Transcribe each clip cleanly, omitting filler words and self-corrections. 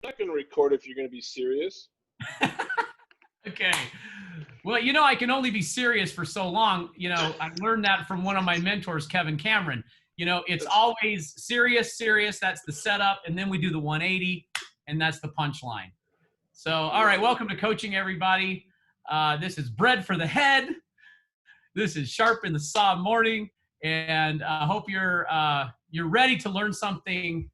I'm not going to record if you're going to be serious. Okay. Well, I can only be serious for so long. I learned that from one of my mentors, Kevin Cameron. It's That's always serious, serious. That's the setup. And then we do the 180, and that's the punchline. So, all right. Welcome to coaching, everybody. This is Bread for the Head. This is Sharp in the Saw Morning. And I hope you're ready to learn something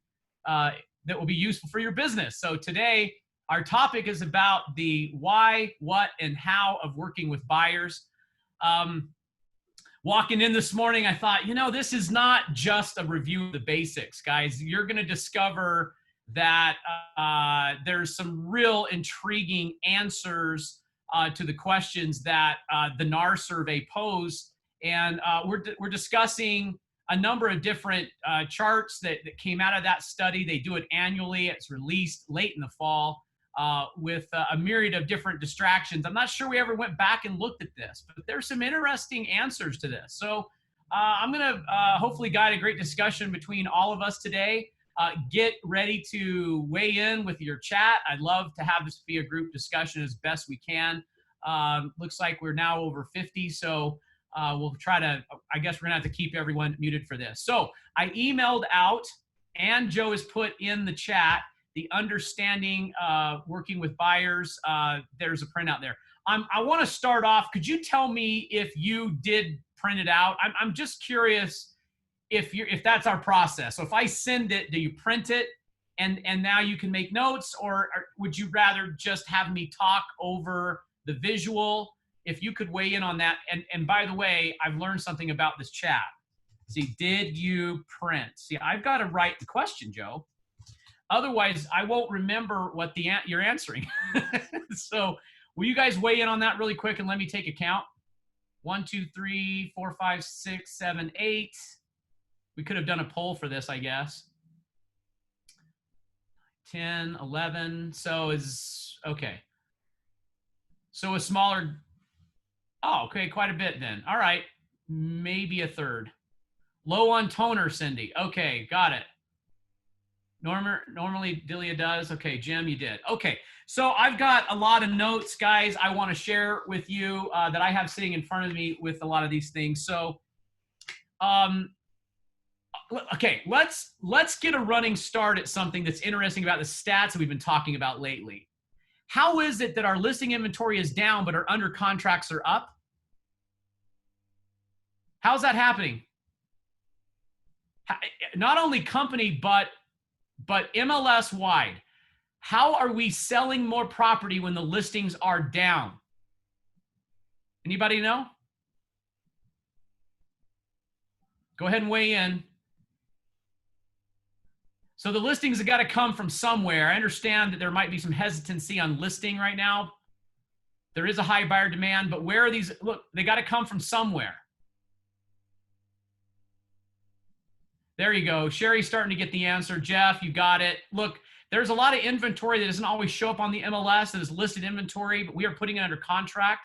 that will be useful for your business. So today, our topic is about the why, what, and how of working with buyers. Walking in this morning, I thought, this is not just a review of the basics, guys. You're going to discover that there's some real intriguing answers to the questions that the NAR survey posed. And we're discussing a number of different charts that came out of that study. They do it annually. It's released late in the fall. With a myriad of different distractions. I'm not sure we ever went back and looked at this, but there's some interesting answers to this. So I'm going to hopefully guide a great discussion between all of us today. Get ready to weigh in with your chat. I'd love to have this be a group discussion as best we can. Looks like we're now over 50, so we'll try to, I guess we're going to have to keep everyone muted for this. So I emailed out, and Joe has put in the chat, the understanding working with buyers. There's a printout there. I want to start off. Could you tell me if you did print it out? I'm just curious if that's our process. So if I send it, do you print it and now you can make notes, or would you rather just have me talk over the visual? If you could weigh in on that. And by the way, I've learned something about this chat. See, did you print? See, I've got to write the question, Joe. Otherwise, I won't remember what you're answering. So will you guys weigh in on that really quick and let me take a count? 1, 2, 3, 4, 5, 6, 7, 8. We could have done a poll for this, I guess. 10, 11. So okay. So a smaller, okay, quite a bit then. All right, maybe a third. Low on toner, Cindy. Okay, got it. Normally Delia does. Okay, Jim, you did. Okay, so I've got a lot of notes, guys, I want to share with you that I have sitting in front of me with a lot of these things. So, okay, let's get a running start at something that's interesting about the stats that we've been talking about lately. How is it that our listing inventory is down, but our under contracts are up? How's that happening? Not only company, but MLS wide. How are we selling more property when the listings are down? Anybody know? Go ahead and weigh in. So the listings have got to come from somewhere. I understand that there might be some hesitancy on listing right now. There is a high buyer demand, but where are these? Look, they got to come from somewhere. There you go. Sherry's starting to get the answer. Jeff, you got it. Look, there's a lot of inventory that doesn't always show up on the MLS that is listed inventory, but we are putting it under contract.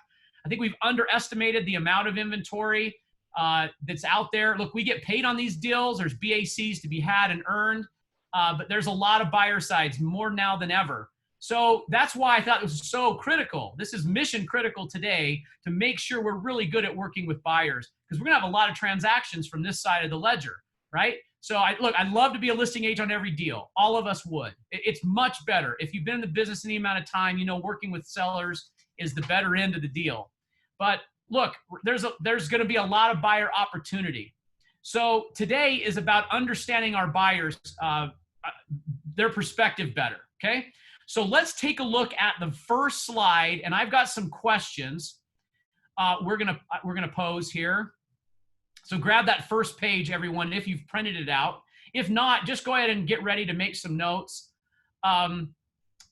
I think we've underestimated the amount of inventory that's out there. Look, we get paid on these deals. There's BACs to be had and earned, but there's a lot of buyer sides, more now than ever. So that's why I thought it was so critical. This is mission critical today to make sure we're really good at working with buyers, because we're going to have a lot of transactions from this side of the ledger. Right? So I'd love to be a listing agent on every deal. All of us would. It's much better. If you've been in the business any amount of time, working with sellers is the better end of the deal. But look, there's going to be a lot of buyer opportunity. So today is about understanding our buyers, their perspective better. Okay. So let's take a look at the first slide, and I've got some questions we're gonna pose here. So grab that first page, everyone, if you've printed it out. If not, just go ahead and get ready to make some notes. And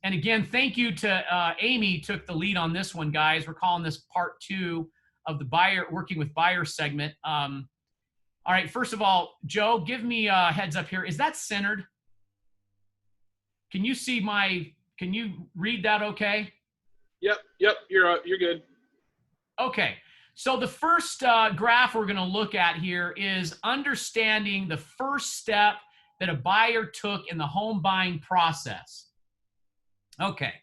again, thank you to Amy, took the lead on this one, guys. We're calling this part 2 of the working with buyers segment. All right, first of all, Joe, give me a heads up here. Is that centered? Can you see can you read that okay? Yep, you're good. Okay. So the first graph we're going to look at here is understanding the first step that a buyer took in the home buying process. Okay.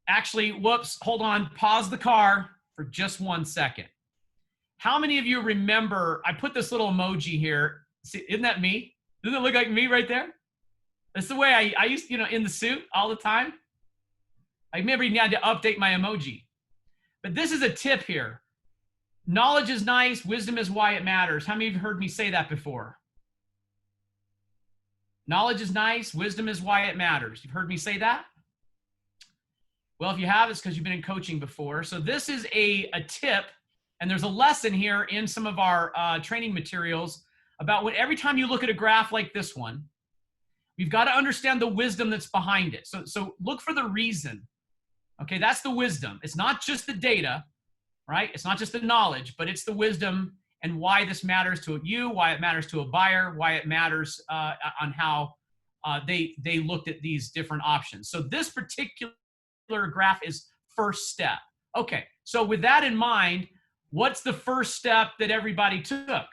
Actually, whoops, hold on. Pause the car for just 1 second. How many of you remember, I put this little emoji here. See, isn't that me? Doesn't it look like me right there? That's the way I used to, in the suit all the time. I remember you had to update my emoji. But this is a tip here. Knowledge is nice. Wisdom is why it matters. How many of you heard me say that before? Knowledge is nice. Wisdom is why it matters. You've heard me say that? Well, if you have, it's because you've been in coaching before. So this is a tip, and there's a lesson here in some of our training materials about what every time you look at a graph like this one, you've got to understand the wisdom that's behind it. So look for the reason. Okay, that's the wisdom. It's not just the data, right? It's not just the knowledge, but it's the wisdom and why this matters to you, why it matters to a buyer, why it matters on how they looked at these different options. So this particular graph is first step. Okay, so with that in mind, what's the first step that everybody took?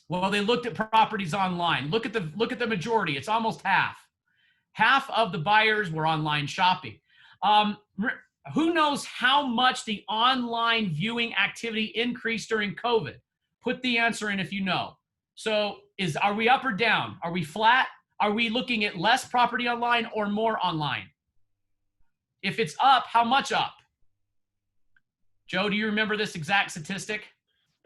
Well, they looked at properties online. Look at the majority. It's almost half. Half of the buyers were online shopping. Who knows how much the online viewing activity increased during COVID? Put the answer in if you know. So are we up or down? Are we flat? Are we looking at less property online or more online? If it's up, how much up? Joe, do you remember this exact statistic?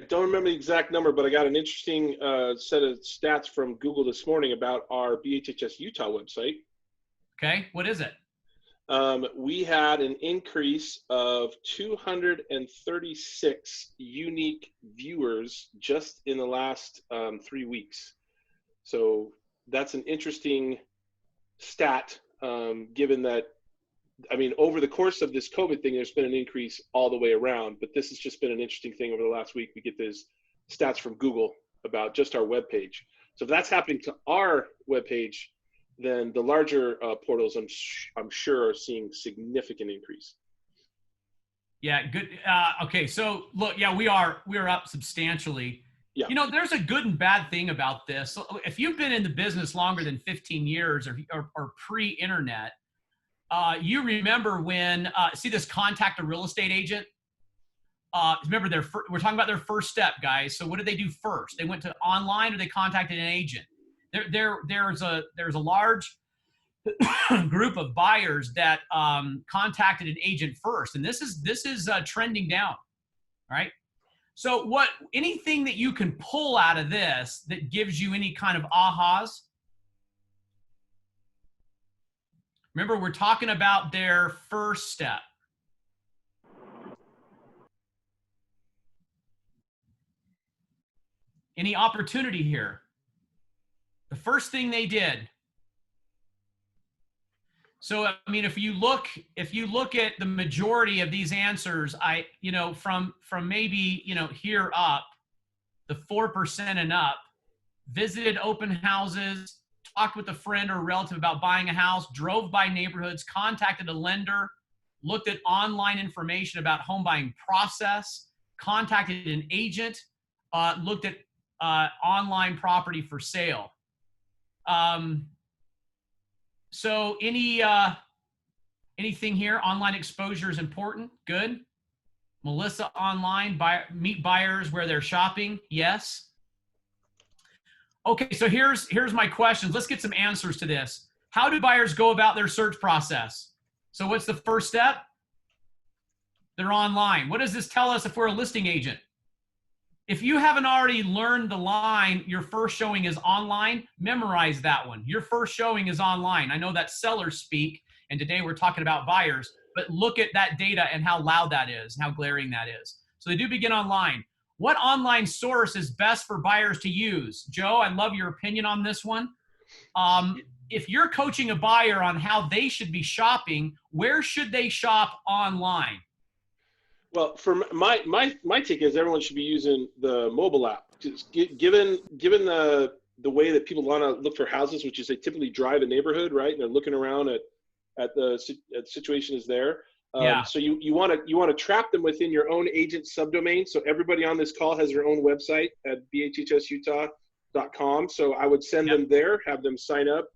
I don't remember the exact number, but I got an interesting set of stats from Google this morning about our BHHS Utah website. Okay, what is it? We had an increase of 236 unique viewers just in the last 3 weeks. So that's an interesting stat, given that, I mean, over the course of this COVID thing, there's been an increase all the way around, but this has just been an interesting thing over the last week. We get these stats from Google about just our webpage. So if that's happening to our webpage, then the larger portals, I'm sure, are seeing significant increase. Yeah, good. Okay, so look, yeah, we are up substantially. Yeah. There's a good and bad thing about this. So if you've been in the business longer than 15 years or pre-internet, you remember when, see this contact a real estate agent? Remember, we're talking about their first step, guys. So what did they do first? They went to online or they contacted an agent? There's a large group of buyers that contacted an agent first, and this is trending down, right? So anything that you can pull out of this that gives you any kind of ahas? Remember, we're talking about their first step. Any opportunity here? The first thing they did. So, I mean, if you look at the majority of these answers, from maybe, here up, the 4% and up, visited open houses, talked with a friend or a relative about buying a house, drove by neighborhoods, contacted a lender, looked at online information about home buying process, contacted an agent, looked at online property for sale. So anything here? Online exposure is important. Good. Melissa, online, meet buyers where they're shopping. Yes. Okay, so here's my questions. Let's get some answers to this. How do buyers go about their search process? So what's the first step? They're online. What does this tell us if we're a listing agent? If you haven't already learned the line, your first showing is online, memorize that one. Your first showing is online. I know that's sellers speak, and today we're talking about buyers, but look at that data and how loud that is and how glaring that is. So they do begin online. What online source is best for buyers to use? Joe, I'd love your opinion on this one. If you're coaching a buyer on how they should be shopping, where should they shop online? Well, for my take is everyone should be using the mobile app. Just given the way that people want to look for houses, which is they typically drive a neighborhood, right? And they're looking around at the situation is there. Yeah. So you want to trap them within your own agent subdomain. So everybody on this call has their own website at bhhsutah.com. So I would send them there, have them sign up,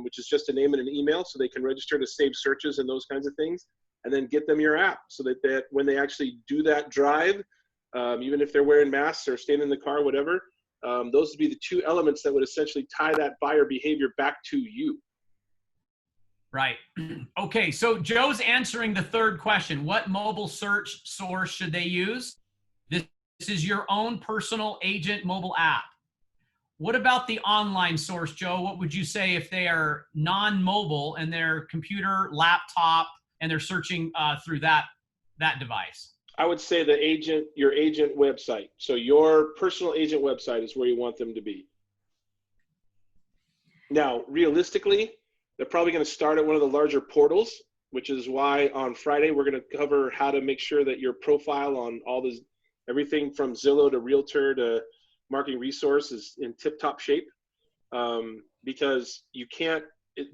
which is just a name and an email, so they can register to save searches and those kinds of things, and then get them your app so that when they actually do that drive, even if they're wearing masks or staying in the car, whatever, those would be the two elements that would essentially tie that buyer behavior back to you. Right. Okay, so Joe's answering the third question. What mobile search source should they use? This is your own personal agent mobile app. What about the online source, Joe? What would you say if they are non-mobile and their computer, laptop, and they're searching through that device? I would say your agent website. So your personal agent website is where you want them to be. Now, realistically, they're probably going to start at one of the larger portals, which is why on Friday we're going to cover how to make sure that your profile on all this, everything from Zillow to Realtor to Marketing Resource is in tip-top shape, because you can't.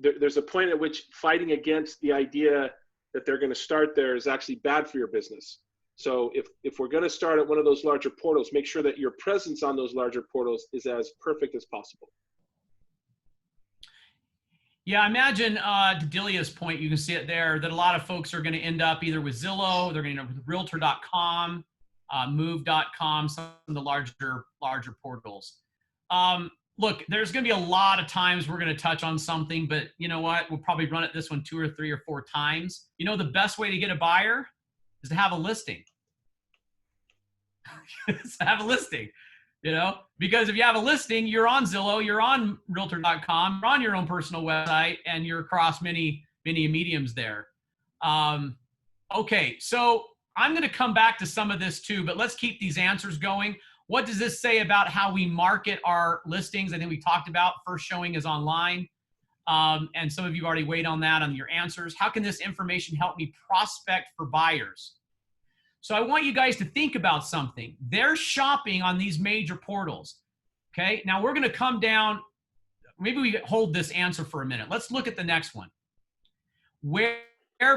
There's a point at which fighting against the idea that they're going to start there is actually bad for your business. So if we're going to start at one of those larger portals, make sure that your presence on those larger portals is as perfect as possible. Yeah, I imagine to Delia's point, you can see it there, that a lot of folks are going to end up either with Zillow, they're going to end up with Realtor.com, Move.com, some of the larger portals. Look, there's going to be a lot of times we're going to touch on something, but you know what? We'll probably run it this one 2 or 3 or 4 times. You know, the best way to get a buyer is to have a listing. Is to have a listing. You know, because if you have a listing, you're on Zillow, you're on Realtor.com, you're on your own personal website, and you're across many mediums there. Okay, so I'm going to come back to some of this too, but let's keep these answers going. What does this say about how we market our listings? I think we talked about first showing is online, and some of you already weighed on that on your answers. How can this information help me prospect for buyers? So I want you guys to think about something. They're shopping on these major portals, okay? Now we're going to come down. Maybe we hold this answer for a minute. Let's look at the next one. Where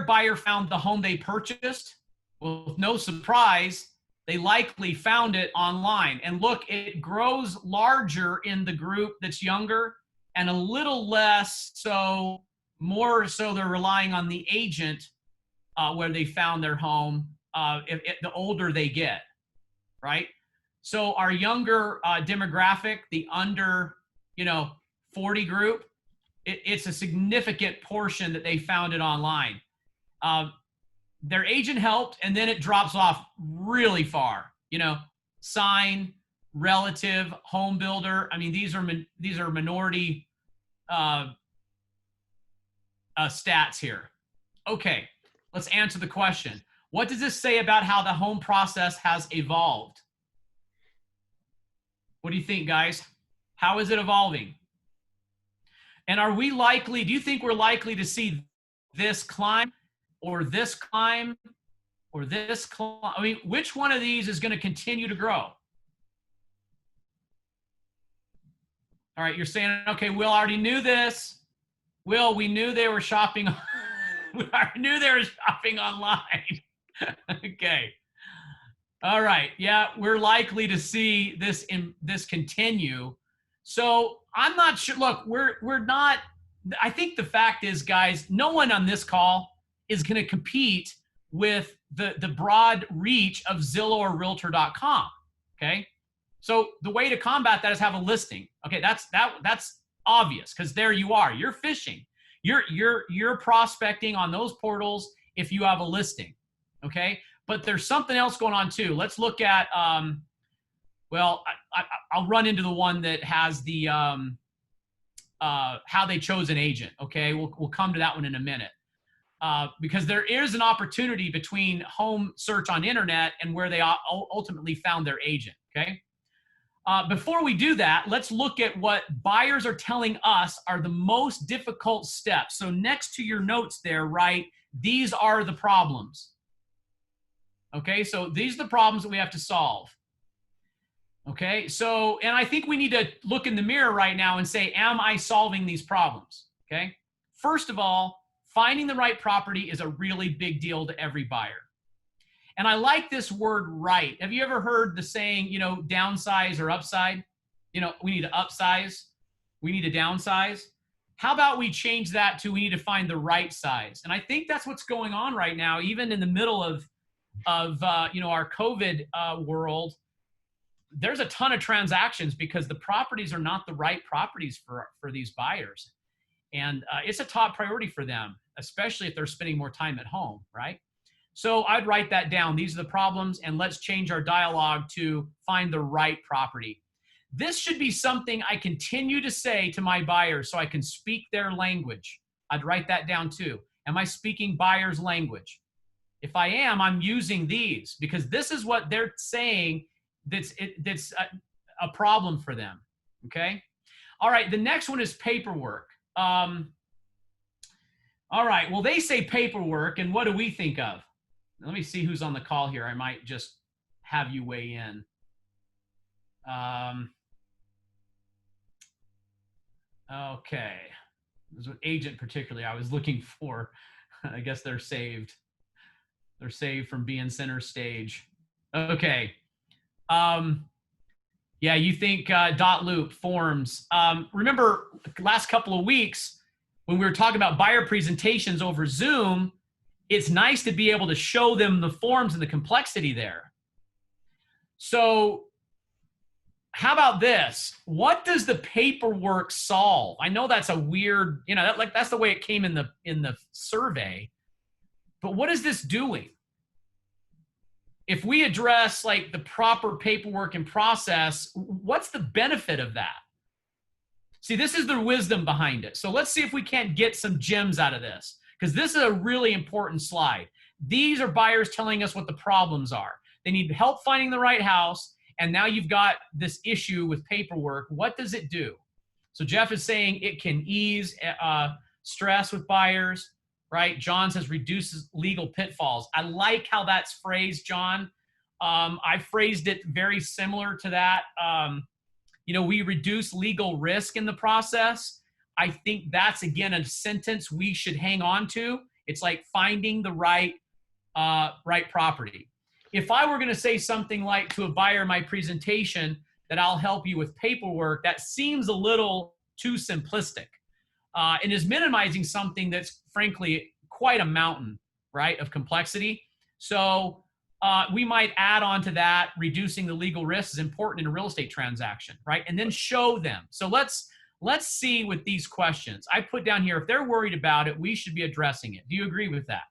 buyer found the home they purchased? Well, with no surprise, they likely found it online. And look, it grows larger in the group that's younger and a little less so, more so they're relying on the agent where they found their home. The older they get, right? So our younger demographic, the under, 40 group, it's a significant portion that they found it online. Their agent helped, and then it drops off really far. Sign, relative, home builder. I mean, these are minority stats here. Okay, let's answer the question. What does this say about how the home process has evolved? What do you think, guys? How is it evolving? And do you think we're likely to see this climb or this climb or this climb? I mean, which one of these is going to continue to grow? All right, you're saying, okay, Will already knew this. Will, we knew they were shopping. We already knew they were shopping online. Okay. All right. Yeah, we're likely to see this continue. So I'm not sure. Look, we're not. I think the fact is, guys, no one on this call is going to compete with the broad reach of Zillow or Realtor.com. Okay. So the way to combat that is have a listing. Okay, that's obvious because there you are. You're fishing. You're prospecting on those portals if you have a listing. Okay, but there's something else going on too. Let's look at, I'll run into the one that has the how they chose an agent. Okay, we'll come to that one in a minute because there is an opportunity between home search on internet and where they ultimately found their agent. Okay, before we do that, let's look at what buyers are telling us are the most difficult steps. So next to your notes there, write, these are the problems. Okay, so these are the problems that we have to solve. Okay, so, and I think we need to look in the mirror right now and say, am I solving these problems? Okay, first of all, finding the right property is a really big deal to every buyer. And I like this word right. Have you ever heard the saying, downsize or upside? We need to upsize, we need to downsize. How about we change that to we need to find the right size? And I think that's what's going on right now, even in the middle of our COVID world. There's a ton of transactions because the properties are not the right properties for these buyers. And it's a top priority for them, especially if they're spending more time at home, right? So I'd write that down. These are the problems, and let's change our dialogue to find the right property. This should be something I continue to say to my buyers so I can speak their language. I'd write that down too. Am I speaking buyer's language? If I am, I'm using these because this is what they're saying that's a problem for them, okay? All right, the next one is paperwork. All right, well, they say paperwork, and what do we think of? Let me see who's on the call here. I might just have you weigh in. Okay. There's an agent particularly I was looking for. I guess they're saved. They're saved from being center stage. Okay. Yeah, you think dot loop forms. Remember last couple of weeks when we were talking about buyer presentations over Zoom, it's nice to be able to show them the forms and the complexity there. So how about this? What does the paperwork solve? I know that's a weird, that's the way it came in the survey, but what is this doing? If we address like the proper paperwork and process, what's the benefit of that? See, this is the wisdom behind it. So let's see if we can't get some gems out of this, because this is a really important slide. These are buyers telling us what the problems are. They need help finding the right house. And now you've got this issue with paperwork. What does it do? So Jeff is saying it can ease stress with buyers, right? John says reduces legal pitfalls. I like how that's phrased, John. I phrased it very similar to that. We reduce legal risk in the process. I think that's, again, a sentence we should hang on to. It's like finding the right property. If I were going to say something like to a buyer in my presentation that I'll help you with paperwork, that seems a little too simplistic and is minimizing something that's frankly quite a mountain, right, of complexity. So we might add on to that, reducing the legal risk is important in a real estate transaction, right? And then show them. So let's see with these questions. I put down here, if they're worried about it, we should be addressing it. Do you agree with that?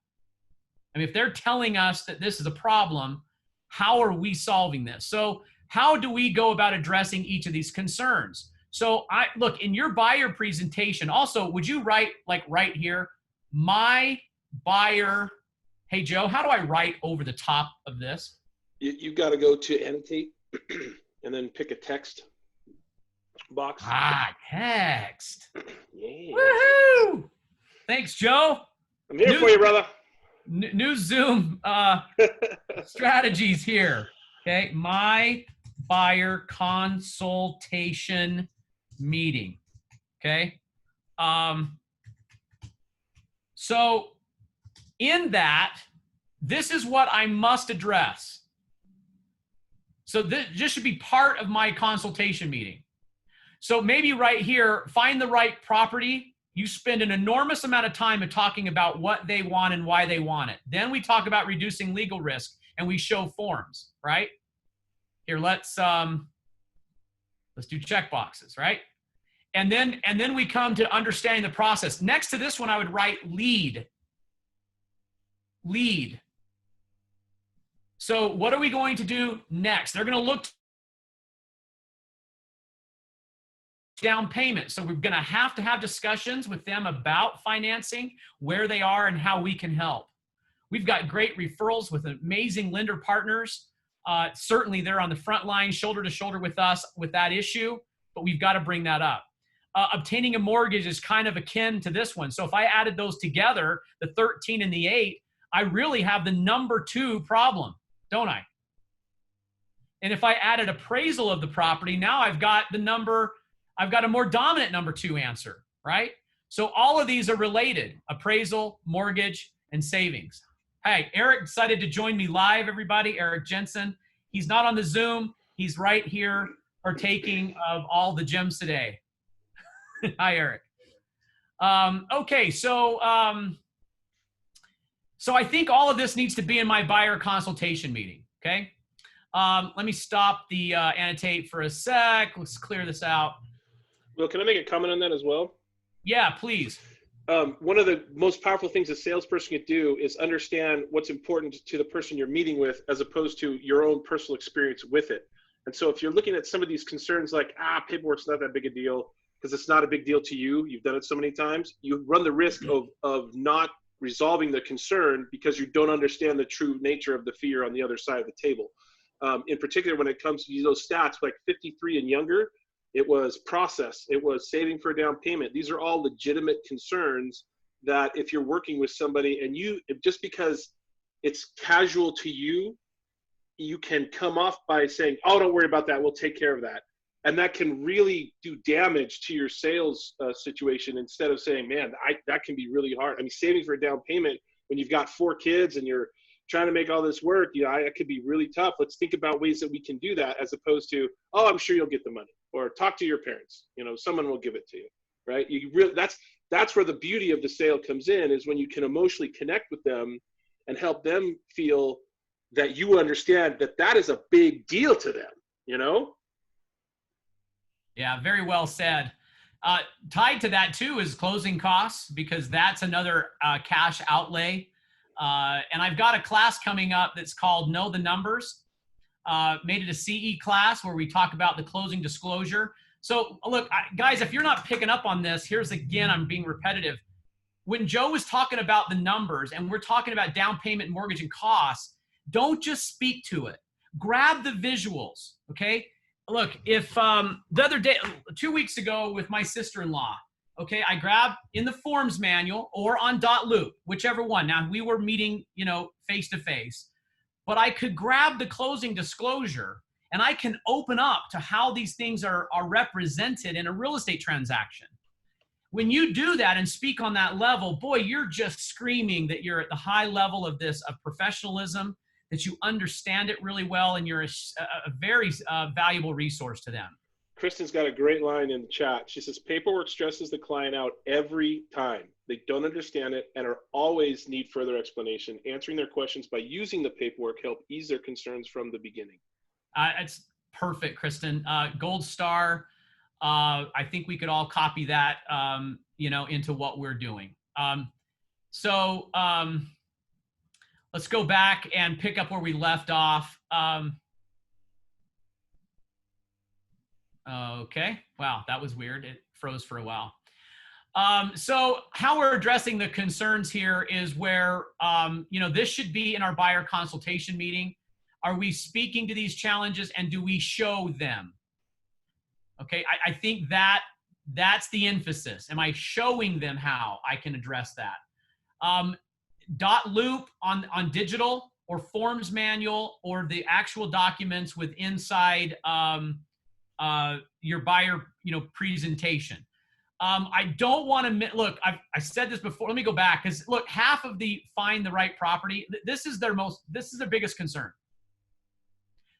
I mean, if they're telling us that this is a problem, how are we solving this? So how do we go about addressing each of these concerns? So look, in your buyer presentation, also, would you write like right here, my buyer, hey, Joe, how do I write over the top of this? You've got to go to annotate and then pick a text box. Text. Yeah. Woohoo! Thanks, Joe. I'm here for you, brother. New Zoom strategies here. Okay, my buyer consultation meeting. Okay, so in that, this is what I must address. So this should be part of my consultation meeting. So maybe right here, find the right property. You spend an enormous amount of time in talking about what they want and why they want it. Then we talk about reducing legal risk and we show forms, right? Here, let's do check boxes, right? And then we come to understanding the process. Next to this one, I would write lead. Lead. So what are we going to do next? They're going to look down payment. So we're going to have discussions with them about financing, where they are, and how we can help. We've got great referrals with amazing lender partners. Certainly they're on the front line, shoulder to shoulder with us with that issue, but we've got to bring that up. Obtaining a mortgage is kind of akin to this one. So if I added those together, the 13 and the 8, I really have the number 2 problem, don't I? And if I added appraisal of the property, now I've got a more dominant number 2 answer, right? So all of these are related: appraisal, mortgage, and savings. Hey, Eric decided to join me live, everybody. Eric Jensen. He's not on the Zoom. He's right here partaking of all the gems today. Hi, Eric. Okay, so I think all of this needs to be in my buyer consultation meeting, okay? Let me stop the annotate for a sec. Let's clear this out. Well, can I make a comment on that as well? Yeah, please. One of the most powerful things a salesperson can do is understand what's important to the person you're meeting with, as opposed to your own personal experience with it. And so if you're looking at some of these concerns like, paperwork's not that big a deal, because it's not a big deal to you, you've done it so many times, you run the risk of not resolving the concern because you don't understand the true nature of the fear on the other side of the table. In particular, when it comes to those stats, like 53 and younger, it was process, it was saving for a down payment. These are all legitimate concerns that if you're working with somebody and just because it's casual to you, you can come off by saying, oh, don't worry about that, we'll take care of that. And that can really do damage to your sales situation, instead of saying, man, that can be really hard. I mean, saving for a down payment when you've got 4 kids and you're trying to make all this work, it could be really tough. Let's think about ways that we can do that, as opposed to, oh, I'm sure you'll get the money, or talk to your parents. Someone will give it to you, right? That's where the beauty of the sale comes in, is when you can emotionally connect with them and help them feel that you understand that is a big deal to them, Yeah, very well said. Tied to that too is closing costs, because that's another cash outlay. And I've got a class coming up that's called Know the Numbers. Made it a CE class where we talk about the closing disclosure. So look, guys, if you're not picking up on this, I'm being repetitive. When Joe was talking about the numbers and we're talking about down payment, mortgage, and costs, don't just speak to it. Grab the visuals, okay? Look, if the other day, 2 weeks ago with my sister-in-law, okay, I grabbed in the forms manual or on .loop, whichever one. Now, we were meeting, face-to-face, but I could grab the closing disclosure and I can open up to how these things are represented in a real estate transaction. When you do that and speak on that level, boy, you're just screaming that you're at the high level of professionalism, that you understand it really well, and you're a very valuable resource to them. Kristen's got a great line in the chat. She says, paperwork stresses the client out every time. They don't understand it and always need further explanation. Answering their questions by using the paperwork help ease their concerns from the beginning. It's perfect, Kristen. Gold star. I think we could all copy that, into what we're doing. Let's go back and pick up where we left off. Okay. Wow, that was weird. It froze for a while. So how we're addressing the concerns here is where, this should be in our buyer consultation meeting. Are we speaking to these challenges, and do we show them? Okay, I think that's the emphasis. Am I showing them how I can address that? .loop on digital, or forms manual, or the actual documents with inside your buyer presentation. I don't want to look. I said this before. Let me go back, because look, half of the find the right property. This is their biggest concern.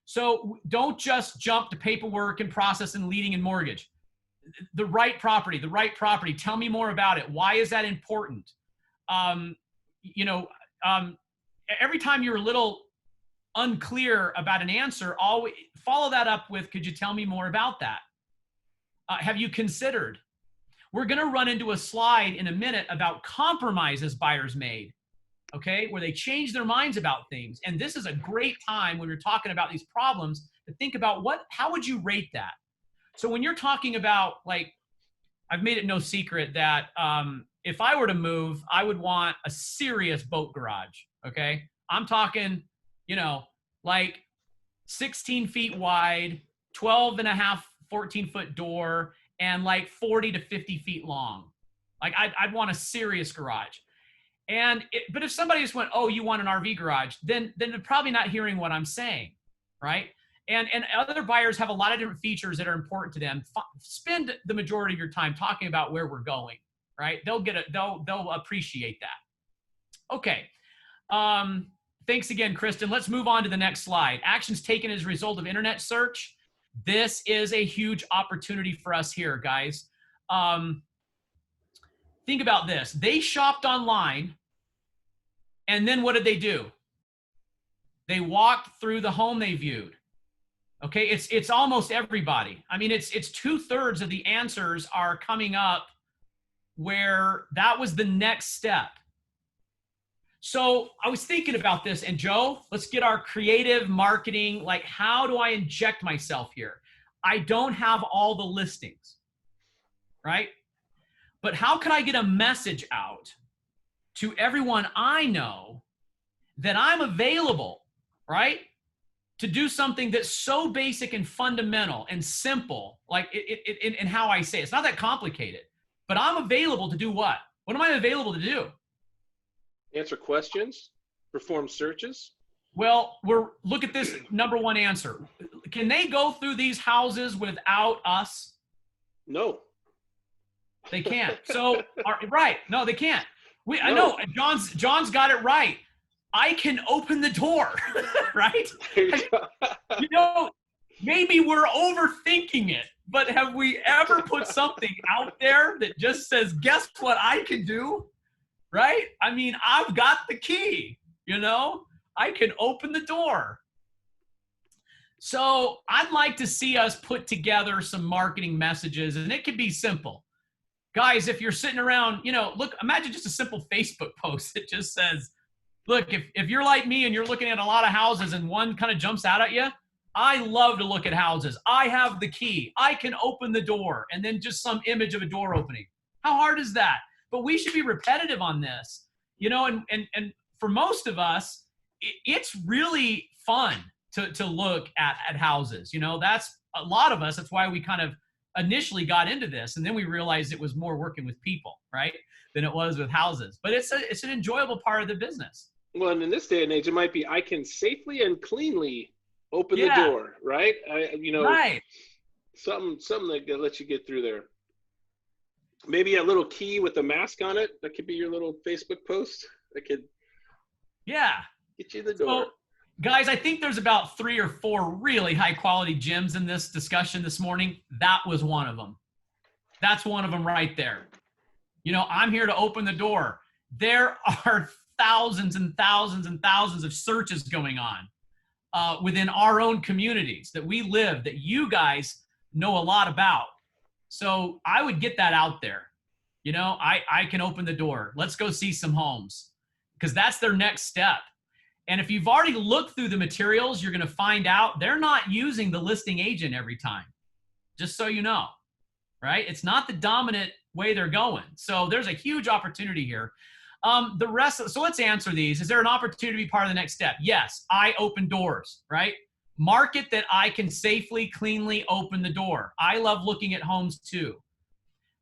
So don't just jump to paperwork and process and leading and mortgage. The right property. Tell me more about it. Why is that important? Every time you're a little unclear about an answer, always follow that up with, could you tell me more about that? Have you considered? We're going to run into a slide in a minute about compromises buyers made, okay, where they change their minds about things. And this is a great time when you're talking about these problems to think about how would you rate that? So when you're talking about, like, I've made it no secret that if I were to move, I would want a serious boat garage, okay? I'm talking, like 16 feet wide, 12 and a half, 14-foot door, and like 40 to 50 feet long. Like I'd want a serious garage. But if somebody just went, oh, you want an RV garage, then they're probably not hearing what I'm saying, right? And other buyers have a lot of different features that are important to them. Spend the majority of your time talking about where we're going, right? They'll appreciate that. Okay. Thanks again, Kristen. Let's move on to the next slide. Actions taken as a result of internet search. This is a huge opportunity for us here, guys. think about this. They shopped online, and then what did they do? They walked through the home they viewed. Okay, it's almost everybody. I mean, it's 2/3 of the answers are coming up where that was the next step. So I was thinking about this, and Joe, let's get our creative marketing. Like, how do I inject myself here? I don't have all the listings, right? But how can I get a message out to everyone I know that I'm available, right? To do something that's so basic and fundamental and simple, like in how I say it. It's not that complicated, but I'm available to do what? What am I available to do? Answer questions, perform searches. Well, look at this number one answer. Can they go through these houses without us? No. They can't. So, right. No, they can't. I know John's got it right. I can open the door, right? You know, maybe we're overthinking it, but have we ever put something out there that just says, guess what I can do? Right? I mean, I've got the key, you know? I can open the door. So I'd like to see us put together some marketing messages, and it could be simple. Guys, if you're sitting around, you know, look, imagine just a simple Facebook post that just says, look, if you're like me and you're looking at a lot of houses and one kind of jumps out at you, I love to look at houses. I have the key. I can open the door, and then just some image of a door opening. How hard is that? But we should be repetitive on this, you know, and for most of us, it's really fun to look at houses. You know, that's a lot of us. That's why we kind of initially got into this, and then we realized it was more working with people, right, than it was with houses. But it's an enjoyable part of the business. Well, and in this day and age, it might be I can safely and cleanly open the door, right? Right. Something that lets you get through there. Maybe a little key with a mask on it. That could be your little Facebook post. That could get you in the door. So, guys, I think there's about 3 or 4 really high quality gems in this discussion this morning. That was one of them. That's one of them right there. You know, I'm here to open the door. There are thousands and thousands and thousands of searches going on within our own communities that we live, that you guys know a lot about. So I would get that out there. You know, I can open the door. Let's go see some homes, because that's their next step. And if you've already looked through the materials, you're going to find out they're not using the listing agent every time, just so you know, right? It's not the dominant way they're going. So there's a huge opportunity here. So let's answer these. Is there an opportunity to be part of the next step? Yes, I open doors, right? Market that I can safely, cleanly open the door. I love looking at homes too.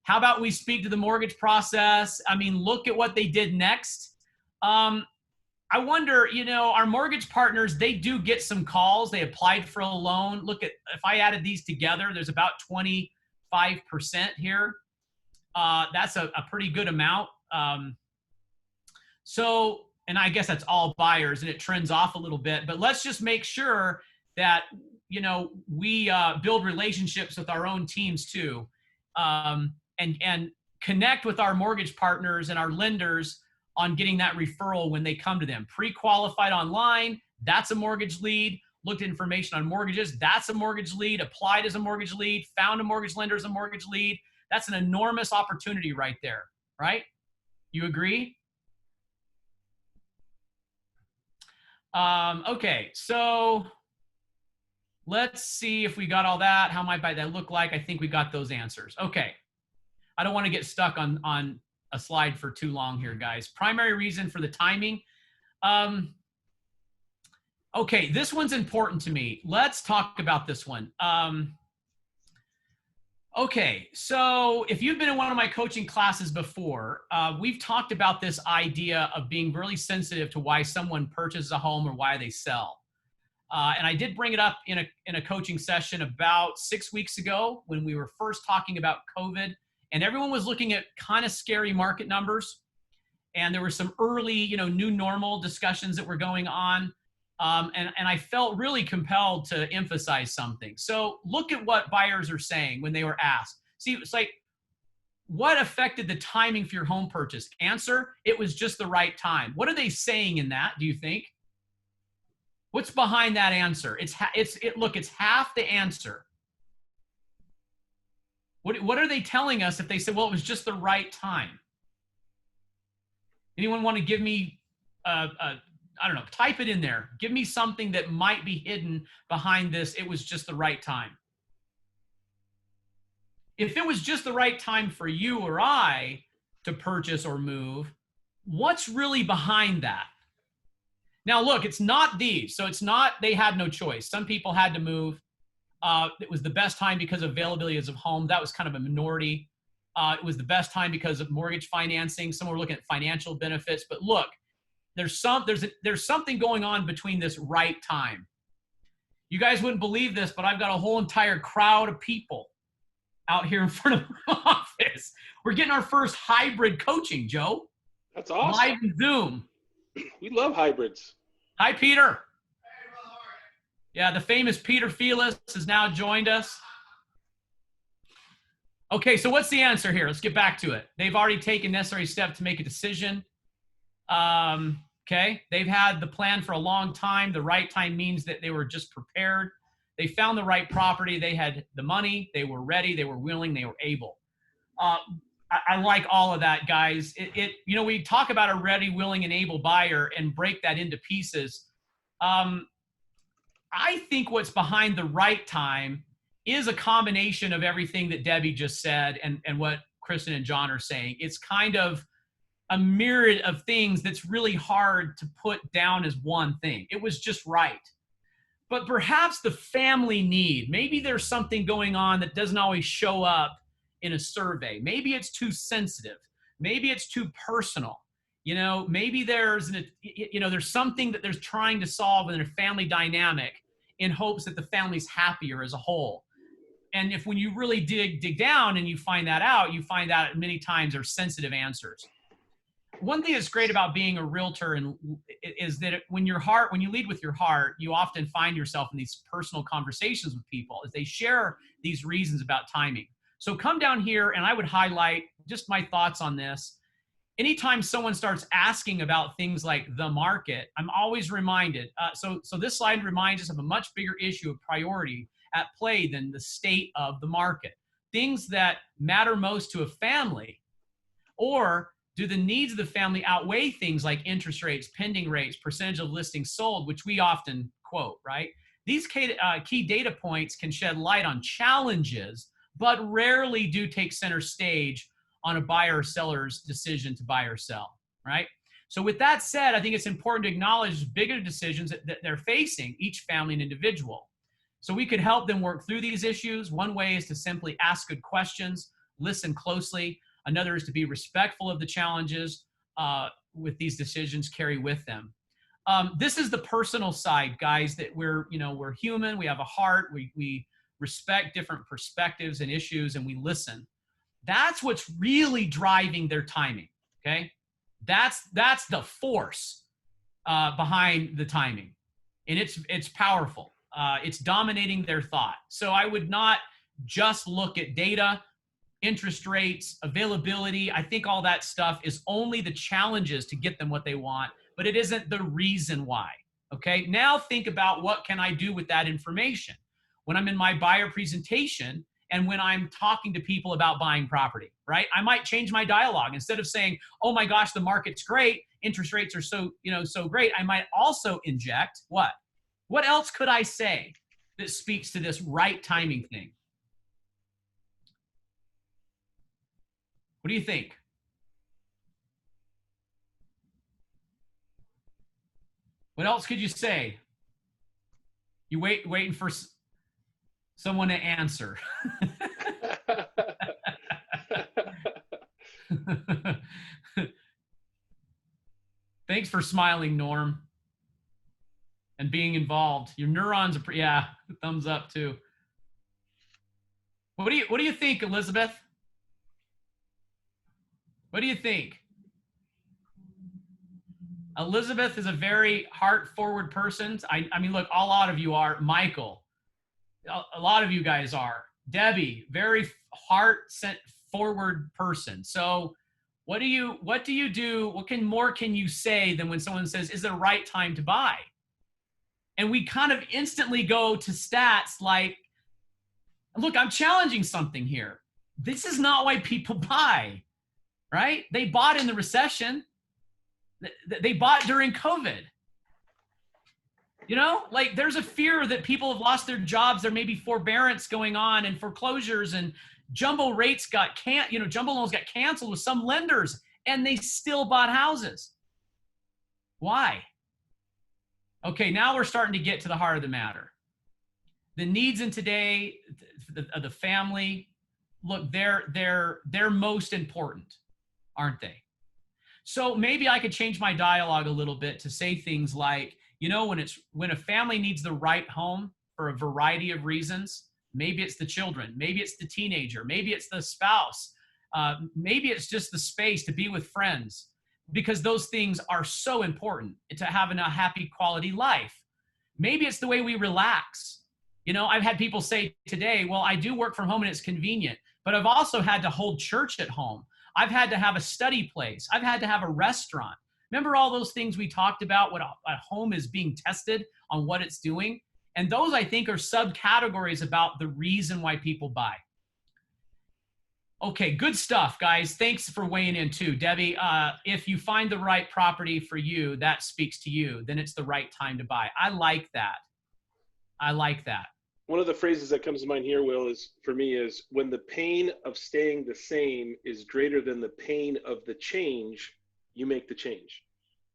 How about we speak to the mortgage process? I mean, look at what they did next. I wonder, you know, our mortgage partners, they do get some calls. They applied for a loan. Look at, if I added these together, there's about 25% here. That's a pretty good amount. So, and I guess that's all buyers, and it trends off a little bit, but let's just make sure that, you know, we build relationships with our own teams too, and connect with our mortgage partners and our lenders on getting that referral when they come to them. Pre-qualified online, that's a mortgage lead. Looked at information on mortgages, that's a mortgage lead. Applied as a mortgage lead. Found a mortgage lender as a mortgage lead. That's an enormous opportunity right there, right? You agree? Okay, so let's see if we got all that. How might that look like? I think we got those answers. Okay, I don't want to get stuck on a slide for too long here, guys. Primary reason for the timing. Okay, this one's important to me. Let's talk about this one. Okay, so if you've been in one of my coaching classes before, we've talked about this idea of being really sensitive to why someone purchases a home or why they sell. And I did bring it up in a coaching session about 6 weeks ago when we were first talking about COVID, and everyone was looking at kind of scary market numbers. And there were some early, you know, new normal discussions that were going on. And I felt really compelled to emphasize something. So look at what buyers are saying when they were asked. See, it's like, what affected the timing for your home purchase? Answer, it was just the right time. What are they saying in that, do you think? What's behind that answer? Look, it's half the answer. What are they telling us if they said, well, it was just the right time? Anyone want to give me, I don't know, type it in there. Give me something that might be hidden behind this. It was just the right time. If it was just the right time for you or I to purchase or move, what's really behind that? Now, look, it's not these. So it's not they had no choice. Some people had to move. It was the best time because of availability of home. That was kind of a minority. It was the best time because of mortgage financing. Some were looking at financial benefits. But look, there's something going on between this right time. You guys wouldn't believe this, but I've got a whole entire crowd of people out here in front of my office. We're getting our first hybrid coaching, Joe. That's awesome. Live in Zoom. We love hybrids. Hi, Peter. Yeah, the famous Peter Felix has now joined us. Okay, so what's the answer here? Let's get back to it. They've already taken necessary steps to make a decision. Okay, they've had the plan for a long time. The right time means that they were just prepared. They found the right property. They had the money. They were ready. They were willing. They were able. I like all of that, guys. We talk about a ready, willing, and able buyer and break that into pieces. I think what's behind the right time is a combination of everything that Debbie just said and what Kristen and John are saying. It's kind of a myriad of things that's really hard to put down as one thing. It was just right. But perhaps the family need, maybe there's something going on that doesn't always show up in a survey. Maybe it's too sensitive. Maybe it's too personal. Maybe there's something that they're trying to solve in a family dynamic in hopes that the family's happier as a whole. And when you really dig down and you find that out, many times are sensitive answers. One thing that's great about being a realtor is that when you lead with your heart, you often find yourself in these personal conversations with people as they share these reasons about timing. So come down here and I would highlight just my thoughts on this. Anytime someone starts asking about things like the market, I'm always reminded. So this slide reminds us of a much bigger issue of priority at play than the state of the market. Things that matter most to a family, or do the needs of the family outweigh things like interest rates, pending rates, percentage of listings sold, which we often quote, right? These key data points can shed light on challenges, but rarely do take center stage on a buyer or seller's decision to buy or sell, right? So with that said, I think it's important to acknowledge bigger decisions that they're facing, each family and individual. So we could help them work through these issues. One way is to simply ask good questions, listen closely. Another is to be respectful of the challenges with these decisions carry with them. This is the personal side, guys, that we're human. We have a heart. We respect different perspectives and issues, and we listen. That's what's really driving their timing, okay? That's the force behind the timing, and it's powerful. It's dominating their thought. So I would not just look at data, interest rates, availability. I think all that stuff is only the challenges to get them what they want, but it isn't the reason why, okay? Now think about what can I do with that information when I'm in my buyer presentation and when I'm talking to people about buying property, right? I might change my dialogue. Instead of saying, oh my gosh, the market's great, interest rates are so great, I might also inject what? What else could I say that speaks to this right timing thing? What do you think? What else could you say? You waiting for someone to answer. Thanks for smiling, Norm, and being involved. Your neurons are yeah, thumbs up too. What do you think, Elizabeth? What do you think? Elizabeth is a very heart-forward person. I mean, look, a lot of you are. Michael, a lot of you guys are. Debbie, very forward person. So what do you do? What more can you say than when someone says, is it the right time to buy? And we kind of instantly go to stats like, look, I'm challenging something here. This is not why people buy, right? They bought in the recession. They bought during COVID. You know, like there's a fear that people have lost their jobs. There may be forbearance going on and foreclosures, and jumbo loans got canceled with some lenders, and they still bought houses. Why? Okay, now we're starting to get to the heart of the matter. The needs in today, the family, look, they're most important, aren't they? So maybe I could change my dialogue a little bit to say things like, you know, when a family needs the right home for a variety of reasons, maybe it's the children, maybe it's the teenager, maybe it's the spouse, maybe it's just the space to be with friends, because those things are so important to having a happy quality life. Maybe it's the way we relax. You know, I've had people say today, well, I do work from home and it's convenient, but I've also had to hold church at home. I've had to have a study place. I've had to have a restaurant. Remember all those things we talked about, what a home is being tested on what it's doing? And those, I think, are subcategories about the reason why people buy. Okay, good stuff, guys. Thanks for weighing in too. Debbie, if you find the right property for you, that speaks to you, then it's the right time to buy. I like that. I like that. One of the phrases that comes to mind here, Will, is for me is when the pain of staying the same is greater than the pain of the change, you make the change.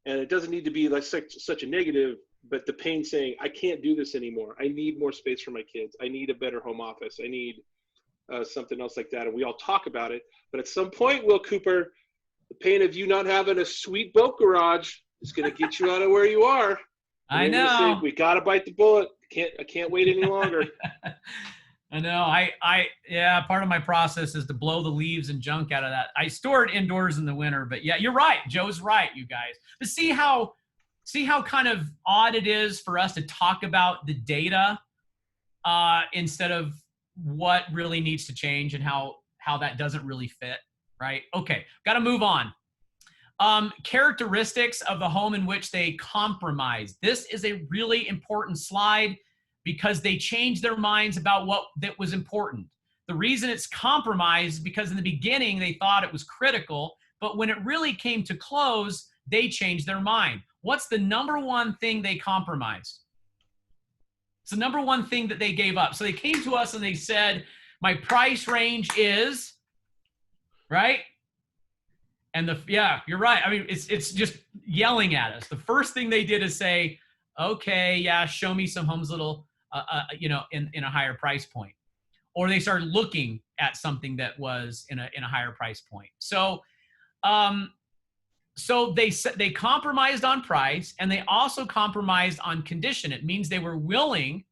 And it doesn't need to be like such a negative, but the pain saying, I can't do this anymore. I need more space for my kids. I need a better home office. I need something else like that. And we all talk about it. But at some point, Will Cooper, the pain of you not having a sweet boat garage is going to get you out of where you are. I know. Say, we got to bite the bullet. I can't wait any longer. I know. Yeah, part of my process is to blow the leaves and junk out of that. I store it indoors in the winter, but yeah, you're right. Joe's right, you guys. But see how kind of odd it is for us to talk about the data instead of what really needs to change and how that doesn't really fit, right? Okay, got to move on. Characteristics of the home in which they compromise. This is a really important slide because they changed their minds about what that was important. The reason it's compromised is because in the beginning they thought it was critical, but when it really came to close, they changed their mind. What's the number one thing they compromised? It's the number one thing that they gave up. So they came to us and they said, my price range is, right? And yeah, you're right. I mean, it's just yelling at us. The first thing they did is say, okay, yeah, show me some homes little, in a higher price point. Or they started looking at something that was in a higher price point. So they compromised on price, and they also compromised on condition. It means they were willing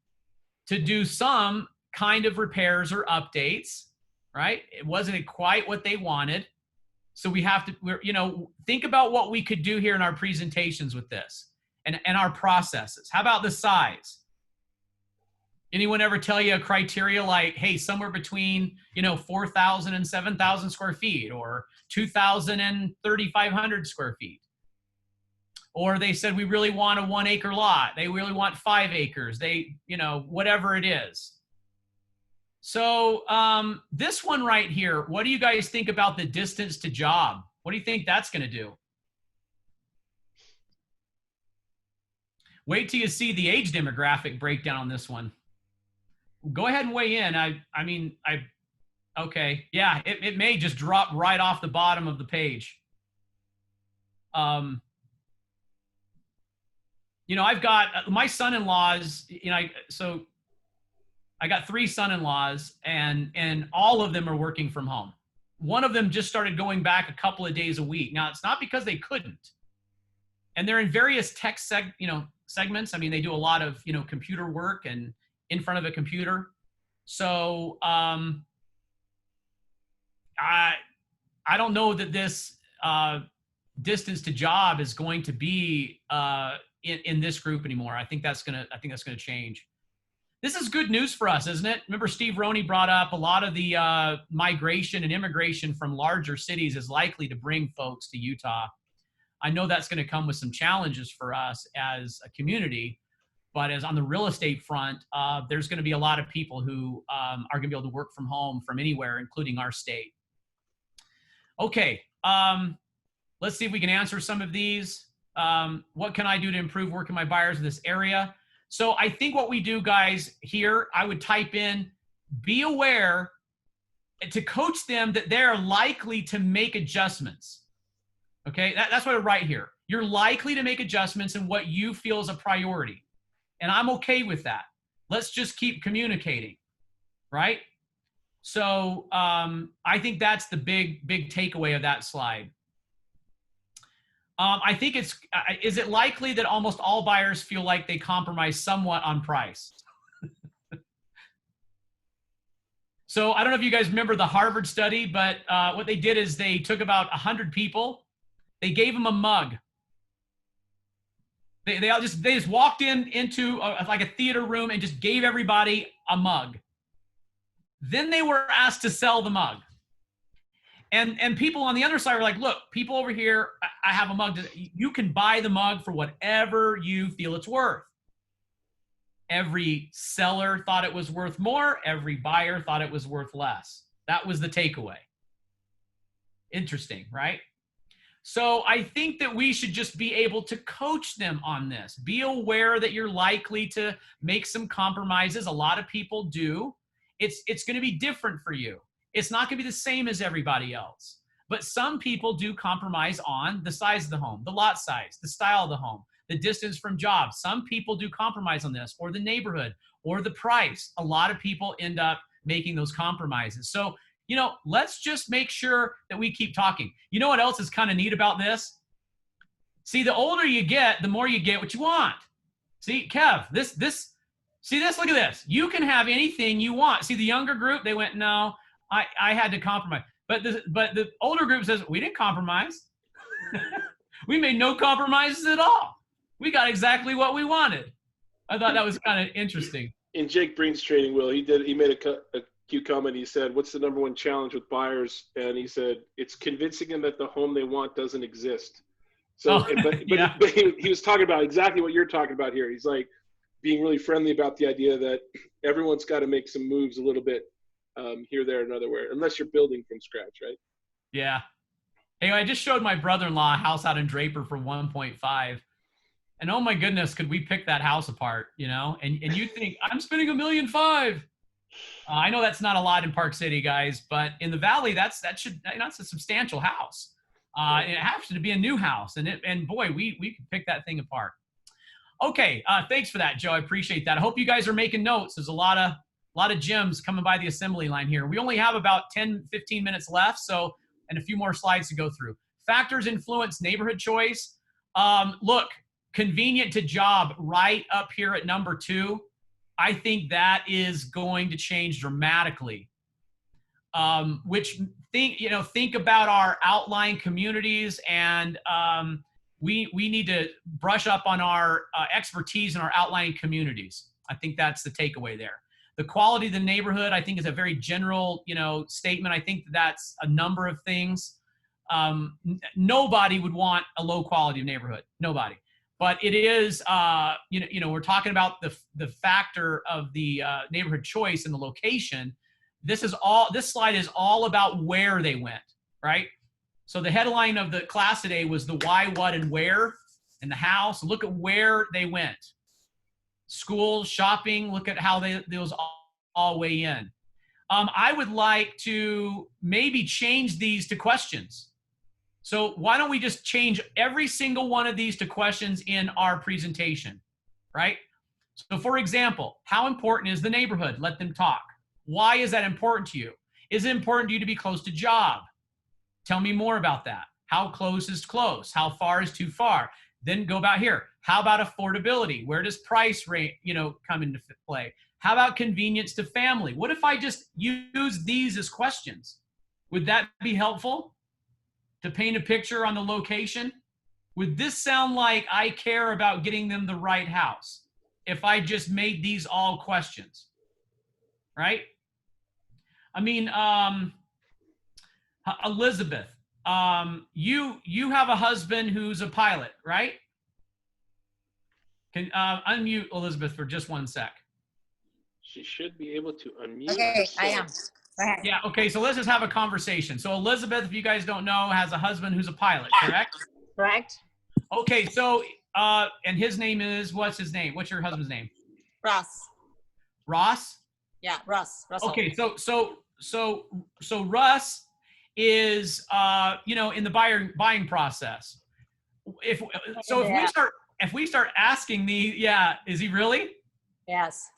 to do some kind of repairs or updates, right? It wasn't quite what they wanted. So we have to, think about what we could do here in our presentations with this and our processes. How about the size? Anyone ever tell you a criteria like, hey, somewhere between, 4,000 and 7,000 square feet, or 2,000 and 3,500 square feet? Or they said, we really want a 1 acre lot. They really want 5 acres. They, whatever it is. So this one right here, what do you guys think about the distance to job? What do you think that's going to do? Wait till you see the age demographic breakdown on this one. Go ahead and weigh in. Okay. Yeah, it may just drop right off the bottom of the page. I've got my son-in-laws, so I got 3 son-in-laws and all of them are working from home. One of them just started going back a couple of days a week. Now, it's not because they couldn't. And they're in various tech segments. I mean, they do a lot of, computer work and in front of a computer. So I don't know that this distance to job is going to be in this group anymore. I think that's gonna change. this is good news for us, isn't it? Remember, Steve Roney brought up a lot of the migration and immigration from larger cities is likely to bring folks to Utah. I know that's going to come with some challenges for us as a community, but as on the real estate front, there's going to be a lot of people who are going to be able to work from home from anywhere, including our state. Okay, let's see if we can answer some of these. What can I do to improve working my buyers in this area? So I think what we do, guys, here, I would type in, be aware to coach them that they're likely to make adjustments. Okay, that's what I write here. You're likely to make adjustments in what you feel is a priority. And I'm okay with that. Let's just keep communicating, right? So I think that's the big takeaway of that slide. I think is it likely that almost all buyers feel like they compromise somewhat on price? So I don't know if you guys remember the Harvard study, but what they did is they took about 100 people, they gave them a mug. They just walked into like a theater room and just gave everybody a mug. Then they were asked to sell the mug. And people on the other side were like, look, people over here, I have a mug. You can buy the mug for whatever you feel it's worth. Every seller thought it was worth more. Every buyer thought it was worth less. That was the takeaway. Interesting, right? So I think that we should just be able to coach them on this. Be aware that you're likely to make some compromises. A lot of people do. It's going to be different for you. It's not going to be the same as everybody else. But some people do compromise on the size of the home, the lot size, the style of the home, the distance from jobs. Some people do compromise on this, or the neighborhood, or the price. A lot of people end up making those compromises. So, you know, let's just make sure that we keep talking. You know what else is kind of neat about this? See, the older you get, the more you get what you want. See, Kev, see this, look at this. You can have anything you want. See, the younger group, they went, no, I had to compromise. But the older group says, we didn't compromise. We made no compromises at all. We got exactly what we wanted. I thought that was kind of interesting. In Jake Breen's training, Will, he made a cute comment. He said, what's the number one challenge with buyers? And he said, it's convincing them that the home they want doesn't exist. So, but he was talking about exactly what you're talking about here. He's like being really friendly about the idea that everyone's got to make some moves a little bit here, there, and otherwhere, unless you're building from scratch, right? Yeah. Hey, I just showed my brother-in-law a house out in Draper for 1.5. And oh my goodness, could we pick that house apart, you know? And you think, I'm spending $1.5 million. I know that's not a lot in Park City, guys, but in the Valley, that's a substantial house. And it happens to be a new house. And boy, we could pick that thing apart. Okay, thanks for that, Joe. I appreciate that. I hope you guys are making notes. There's a lot of gems coming by the assembly line here. We only have about 10, 15 minutes left, and a few more slides to go through. Factors influence neighborhood choice. Look, convenient to job right up here at number 2. I think that is going to change dramatically. Think about our outlying communities, and we need to brush up on our expertise in our outlying communities. I think that's the takeaway there. The quality of the neighborhood, I think, is a very general, statement. I think that's a number of things. Nobody would want a low quality of neighborhood. Nobody. But it is, we're talking about the factor of the neighborhood choice and the location. This slide is all about where they went, right? So the headline of the class today was the why, what, and where, and the how. So look at where they went. Schools, shopping, look at how those all weigh in. I would like to maybe change these to questions. So why don't we just change every single one of these to questions in our presentation, right? So for example, how important is the neighborhood? Let them talk. Why is that important to you? Is it important to you to be close to job? Tell me more about that. How close is close? How far is too far? Then go about here. How about affordability? Where does price rate, come into play? How about convenience to family? What if I just use these as questions? Would that be helpful to paint a picture on the location? Would this sound like I care about getting them the right house? if I just made these all questions, right? I mean, Elizabeth, you have a husband who's a pilot, right? Can unmute Elizabeth for just one sec. She should be able to unmute. Okay, I am. Go ahead. Yeah, okay, so let's just have a conversation. So Elizabeth, if you guys don't know, has a husband who's a pilot, correct? Correct. Okay, so, and his name is, what's his name? What's your husband's name? Ross. Ross? Yeah, Russ. Russell. Okay, so Russ is, you know, in the buying process. If we start asking yeah, is he really? Yes.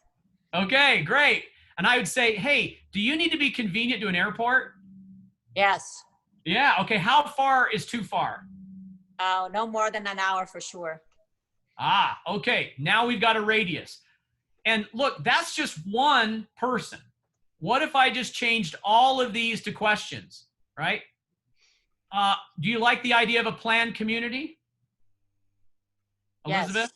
Okay, great. And I would say, hey, do you need to be convenient to an airport? Yes. Yeah, okay, how far is too far? No more than an hour for sure. Ah, okay, now we've got a radius. And look, that's just one person. What if I just changed all of these to questions, right? Do you like the idea of a planned community? Elizabeth?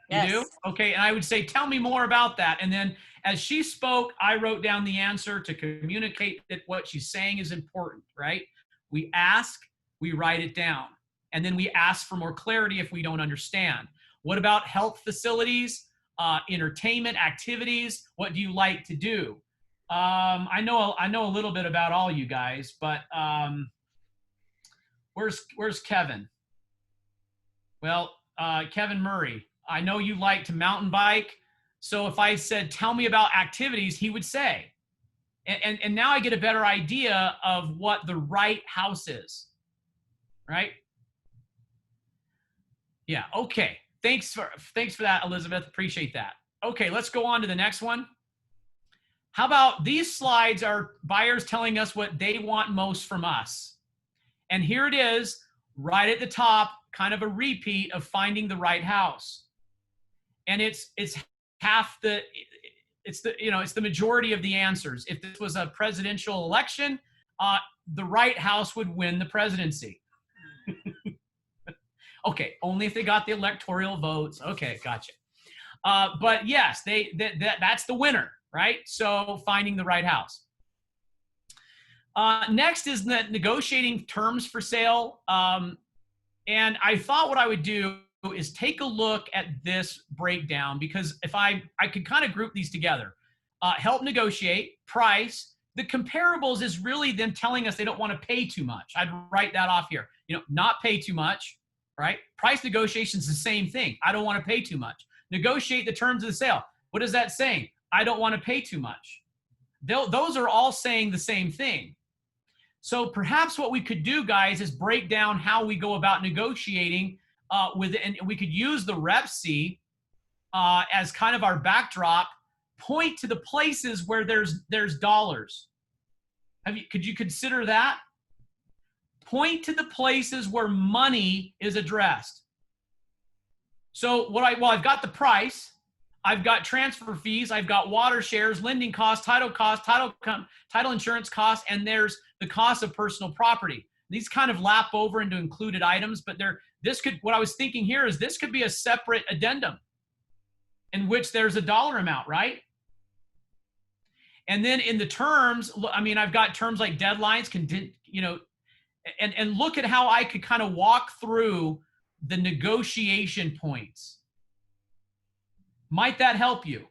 Yes. You do? Okay, and I would say, tell me more about that. And then as she spoke, I wrote down the answer to communicate that what she's saying is important, right? We ask, we write it down. And then we ask for more clarity if we don't understand. What about health facilities, entertainment, activities? What do you like to do? I know a little bit about all you guys, but where's Kevin? Well, Kevin Murray, I know you like to mountain bike. So if I said, tell me about activities, he would say. And now I get a better idea of what the right house is, right? Yeah, okay. Thanks for that, Elizabeth. Appreciate that. Okay, let's go on to the next one. How about these slides are buyers telling us what they want most from us. And here it is, right at the top, kind of a repeat of finding the right house. And it's half the, it's the majority of the answers. If this was a presidential election, the right house would win the presidency. Okay, only if they got the electoral votes. Okay, gotcha. But yes, that's the winner, right? So finding the right house. Next is negotiating terms for sale. And I thought what I would do is take a look at this breakdown, because if I could kind of group these together. Help negotiate, price. The comparables is really them telling us they don't want to pay too much. I'd write that off here. You know, not pay too much, right? Price negotiation is the same thing. I don't want to pay too much. Negotiate the terms of the sale. What is that saying? I don't want to pay too much. Those are all saying the same thing. So perhaps what we could do, guys, is break down how we go about negotiating and we could use the REPC as kind of our backdrop. Point to the places where there's dollars. Could you consider that? Point to the places where money is addressed. So I've got the price, I've got transfer fees, I've got water shares, lending costs, title insurance costs, and there's the cost of personal property. These kind of lap over into included items, but what I was thinking here is this could be a separate addendum in which there's a dollar amount, right? And then in the terms, I mean, I've got terms like deadlines, and look at how I could kind of walk through the negotiation points. Might that help you?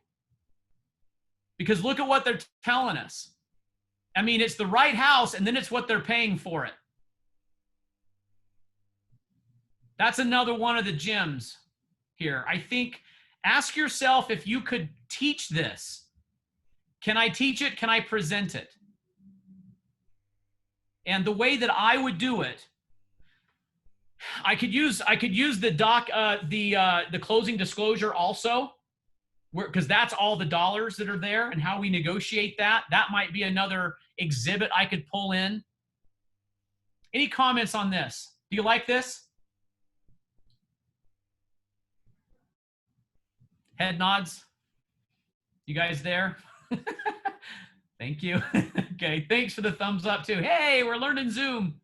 Because look at what they're telling us. I mean, it's the right house, and then it's what they're paying for it. That's another one of the gems here. I think, ask yourself if you could teach this. Can I teach it? Can I present it? And the way that I would do it, I could use the closing disclosure also, because that's all the dollars that are there and how we negotiate that. That might be another exhibit I could pull in. Any comments on this? Do you like this? Head nods. You guys there? Thank you. Okay, thanks for the thumbs up too. Hey, we're learning Zoom.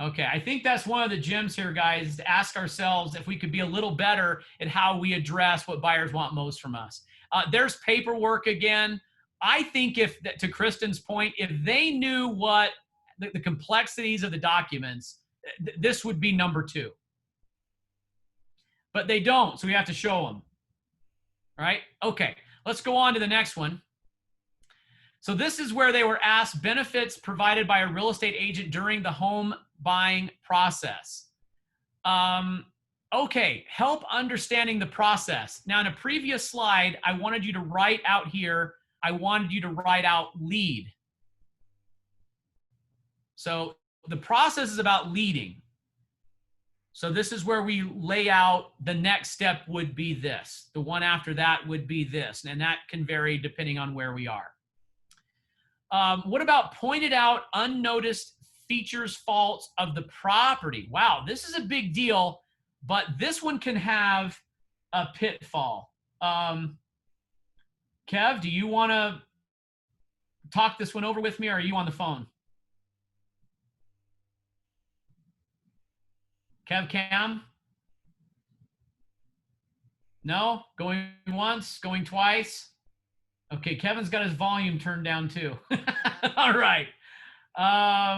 Okay, I think that's one of the gems here, guys, is to ask ourselves if we could be a little better at how we address what buyers want most from us. There's paperwork again. I think to Kristen's point, if they knew what the complexities of the documents, this would be number 2. But they don't, so we have to show them. All right? Okay, let's go on to the next one. So this is where they were asked benefits provided by a real estate agent during the home buying process. Okay, help understanding the process. Now, in a previous slide, I wanted you to write out here, I wanted you to write out lead. So the process is about leading. So this is where we lay out the next step would be this. The one after that would be this. And that can vary depending on where we are. What about pointed out unnoticed features, faults of the property? Wow, this is a big deal, but this one can have a pitfall. Kev, do you want to talk this one over with me, or are you on the phone? Kev Cam? No? Going once? Going twice? Okay, Kevin's got his volume turned down too. All right.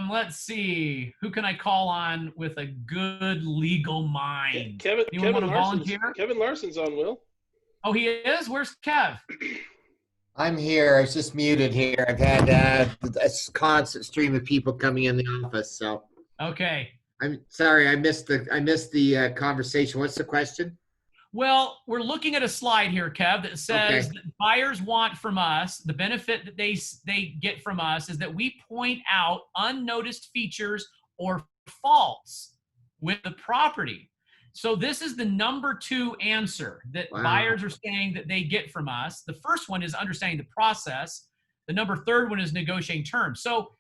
Let's see. Who can I call on with a good legal mind? Anyone want to volunteer? Kevin Larson's on, Will. Oh, he is? Where's Kev? I'm here. I was just muted here. I've had a constant stream of people coming in the office, so. Okay. I'm sorry, I missed the conversation. What's the question? Well, we're looking at a slide here, Kev, that says that buyers want from us, the benefit that they get from us is that we point out unnoticed features or faults with the property. So this is the number 2 answer that buyers are saying that they get from us. The first one is understanding the process. The number 3rd one is negotiating terms. So,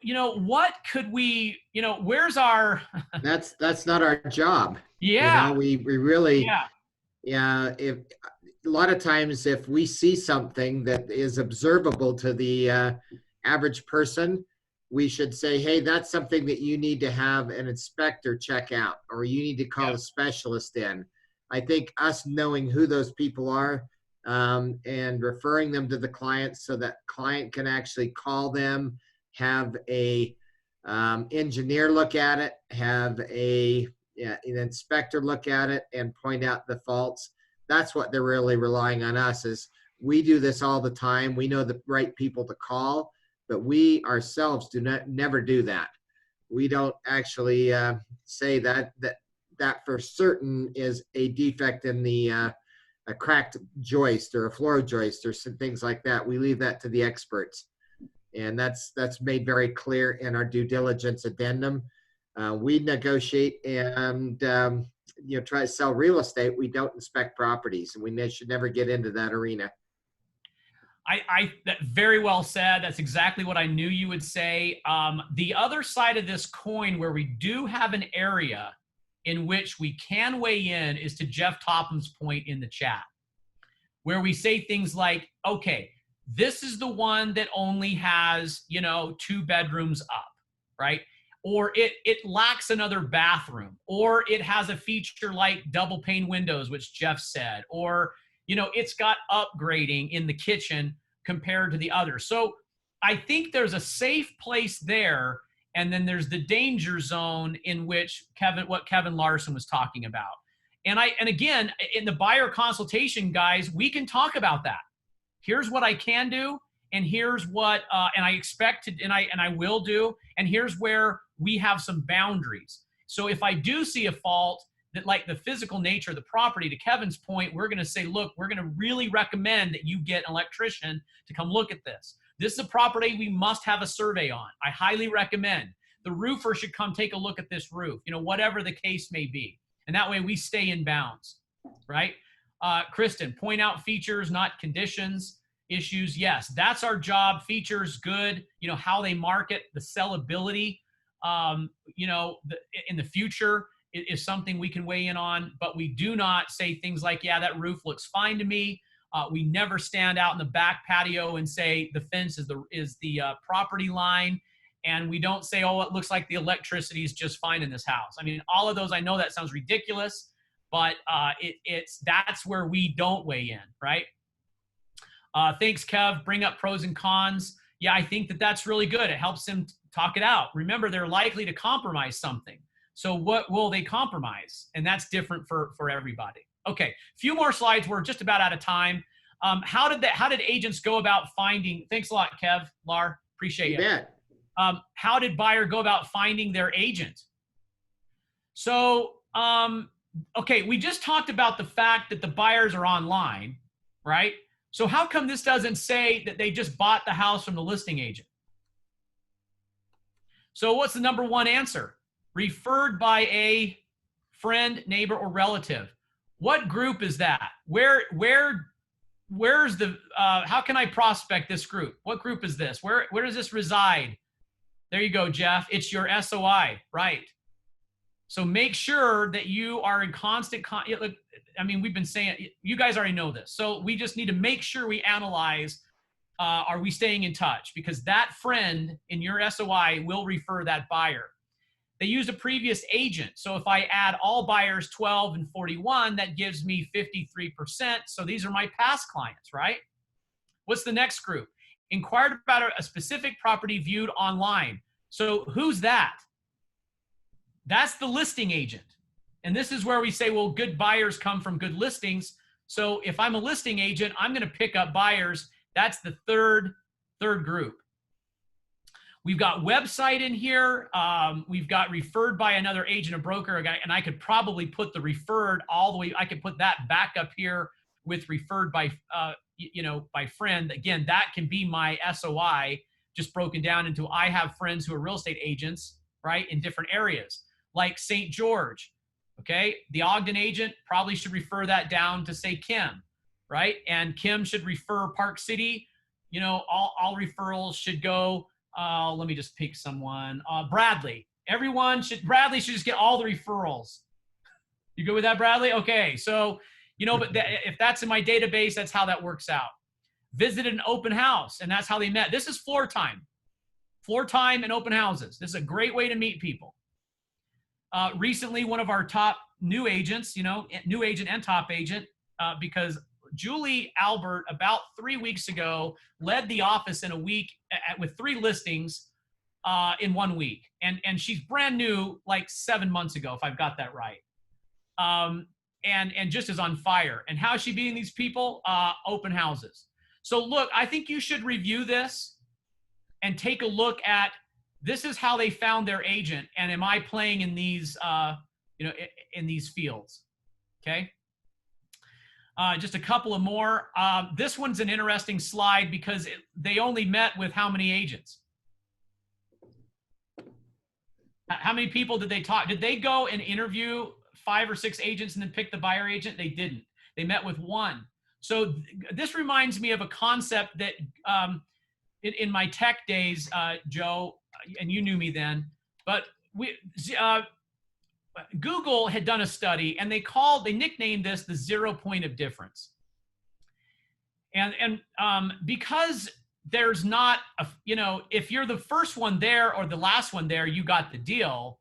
what could we, where's our... That's not our job. Yeah. We really, if a lot of times if we see something that is observable to the average person, we should say, hey, that's something that you need to have an inspector check out, or you need to call a specialist in. I think us knowing who those people are and referring them to the client so that client can actually call them, have a engineer look at it, have an inspector look at it and point out the faults. That's what they're really relying on us is we do this all the time. We know the right people to call, but we ourselves never do that. We don't actually say that for certain is a defect in the a cracked joist or a floor joist or some things like that. We leave that to the experts. And that's made very clear in our due diligence addendum. We negotiate and try to sell real estate. We don't inspect properties, and we should never get into that arena. That very well said. That's exactly what I knew you would say. The other side of this coin, where we do have an area in which we can weigh in, is to Jeff Topham's point in the chat, where we say things like, okay, this is the one that only has, 2 bedrooms up, right? Or it lacks another bathroom, or it has a feature like double pane windows, which Jeff said, or, it's got upgrading in the kitchen compared to the other. So I think there's a safe place there. And then there's the danger zone in which what Kevin Larson was talking about. And again, in the buyer consultation, guys, we can talk about that. Here's what I can do, and here's what and I expect to, and I will do, and here's where we have some boundaries. So if I do see a fault that, like the physical nature of the property, to Kevin's point, we're going to say, look, we're going to really recommend that you get an electrician to come look at this. This is a property we must have a survey on. I highly recommend. The roofer should come take a look at this roof, whatever the case may be. And that way we stay in bounds, right? Kristen, point out features, not conditions, issues. Yes, that's our job. Features, good. How they market, the sellability, in the future is something we can weigh in on, but we do not say things like, yeah, that roof looks fine to me. We never stand out in the back patio and say the fence is the property line And we don't say, oh, it looks like the electricity is just fine in this house. I mean, all of those, I know that sounds ridiculous, but that's where we don't weigh in, right? Thanks, Kev. Bring up pros and cons. Yeah, I think that's really good. It helps them talk it out. Remember, they're likely to compromise something. So what will they compromise? And that's different for everybody. Okay, a few more slides. We're just about out of time. How did agents go about finding? Thanks a lot, Kev, Lar. Appreciate you. Bet. How did buyer go about finding their agent? So, okay, we just talked about the fact that the buyers are online, right? So how come this doesn't say that they just bought the house from the listing agent? So what's the number one answer? Referred by a friend, neighbor, or relative. What group is that? Where's the, how can I prospect this group? What group is this? Where does this reside? There you go, Jeff. It's your SOI, right? So make sure that you are in constant I mean, we've been saying, you guys already know this. So we just need to make sure we analyze, are we staying in touch? Because that friend in your SOI will refer that buyer. They used a previous agent. So if I add all buyers 12 and 41, that gives me 53%. So these are my past clients, right? What's the next group? Inquired about a specific property viewed online. So who's that? That's the listing agent. And this is where we say, well, good buyers come from good listings. So if I'm a listing agent, I'm going to pick up buyers. That's the third group. We've got website in here. We've got referred by another agent or broker, and I could probably put the referred all the way. I could put that back up here with referred by, by friend. Again, that can be my SOI, just broken down into, I have friends who are real estate agents, right, in different areas, like St. George. Okay, the Ogden agent probably should refer that down to, say, Kim, right? And Kim should refer Park City. All referrals should go. Let me just pick someone. Bradley. Bradley should just get all the referrals. You good with that, Bradley? Okay, so, but if that's in my database, that's how that works out. Visited an open house, and that's how they met. This is floor time. Floor time and open houses. This is a great way to meet people. Recently, one of our top new agents, new agent and top agent, because Julie Albert, about 3 weeks ago, led the office in a week with 3 listings in 1 week. And she's brand new, like 7 months ago, if I've got that right. And just is on fire. And how is she beating these people? Open houses. So look, I think you should review this and take a look at, this is how they found their agent, and am I playing in these, in these fields? Okay. Just a couple of more. This one's an interesting slide because they only met with how many agents? How many people did they talk? Did they go and interview 5 or 6 agents and then pick the buyer agent? They didn't. They met with 1. So this reminds me of a concept that in my tech days, Joe, and you knew me then, but Google had done a study, and they nicknamed this the 0 point of difference. And because there's not if you're the first one there or the last one there, you got the deal.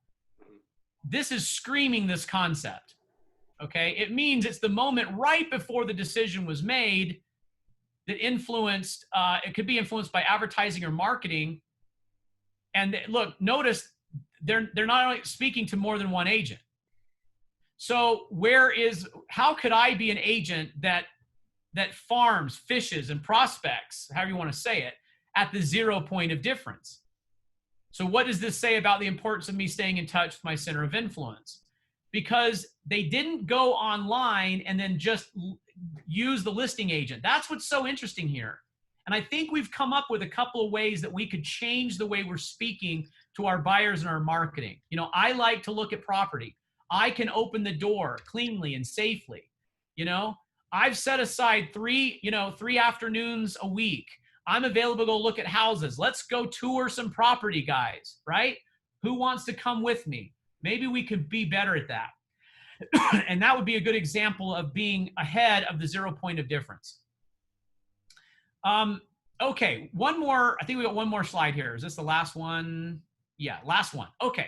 This is screaming this concept. Okay, it means it's the moment right before the decision was made that influenced. It could be influenced by advertising or marketing. And look, notice they're not only speaking to more than one agent. So how could I be an agent that farms, fishes, and prospects, however you want to say it, at the 0 point of difference? So what does this say about the importance of me staying in touch with my center of influence? Because they didn't go online and then just use the listing agent. That's what's so interesting here. And I think we've come up with a couple of ways that we could change the way we're speaking to our buyers and our marketing. I like to look at property. I can open the door cleanly and safely. I've set aside 3 afternoons a week. I'm available to go look at houses. Let's go tour some property, guys, right? Who wants to come with me? Maybe we could be better at that. And that would be a good example of being ahead of the 0 point of difference. Okay, one more. I think we got one more slide here. Is this the last one? Yeah, last one. Okay.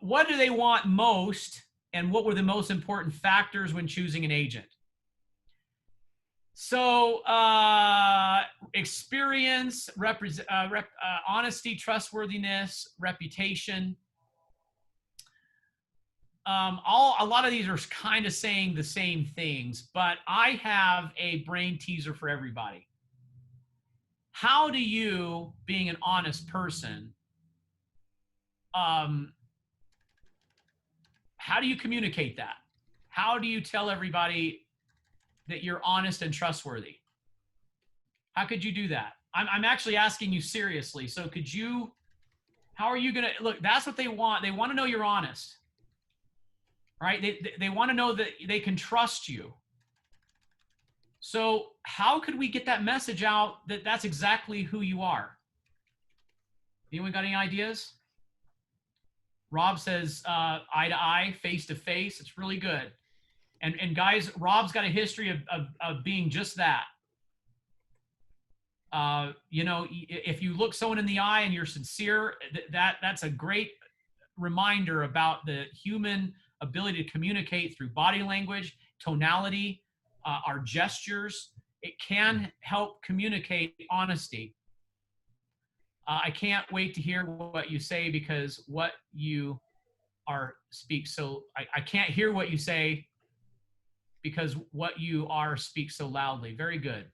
What do they want most, and what were the most important factors when choosing an agent? So, experience, honesty, trustworthiness, reputation. A lot of these are kind of saying the same things, but I have a brain teaser for everybody. How do you, being an honest person, how do you communicate that? How do you tell everybody that you're honest and trustworthy? How could you do that? I'm actually asking you seriously. So could you, how are you going to, look, that's what they want. They want to know you're honest, right? They want to know that they can trust you. So how could we get that message out that that's exactly who you are? Anyone got any ideas? Rob says eye to eye, face to face. It's really good. And guys, Rob's got a history of being just that. You know, if you look someone in the eye and you're sincere, that's a great reminder about the human ability to communicate through body language, tonality, our gestures. It can help communicate honesty. I can't wait to hear what you say, because what you are speaks so, I can't hear what you say because what you are speaks so loudly. Very good.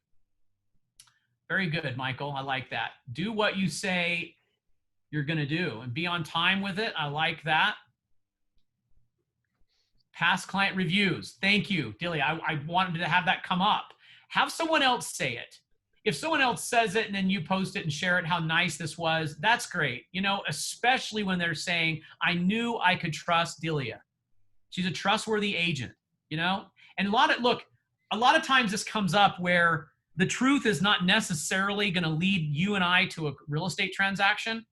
Very good, Michael. I like that. Do what you say you're going to do and be on time with it. I like that. Past client reviews. Thank you, Dilly. I wanted to have that come up. Have someone else say it. If someone else says it and then you post it and share it, how nice this was, that's great. You know, especially when they're saying, I knew I could trust Delia. She's a trustworthy agent, you know? And a lot of times this comes up where the truth is not necessarily going to lead you and I to a real estate transaction,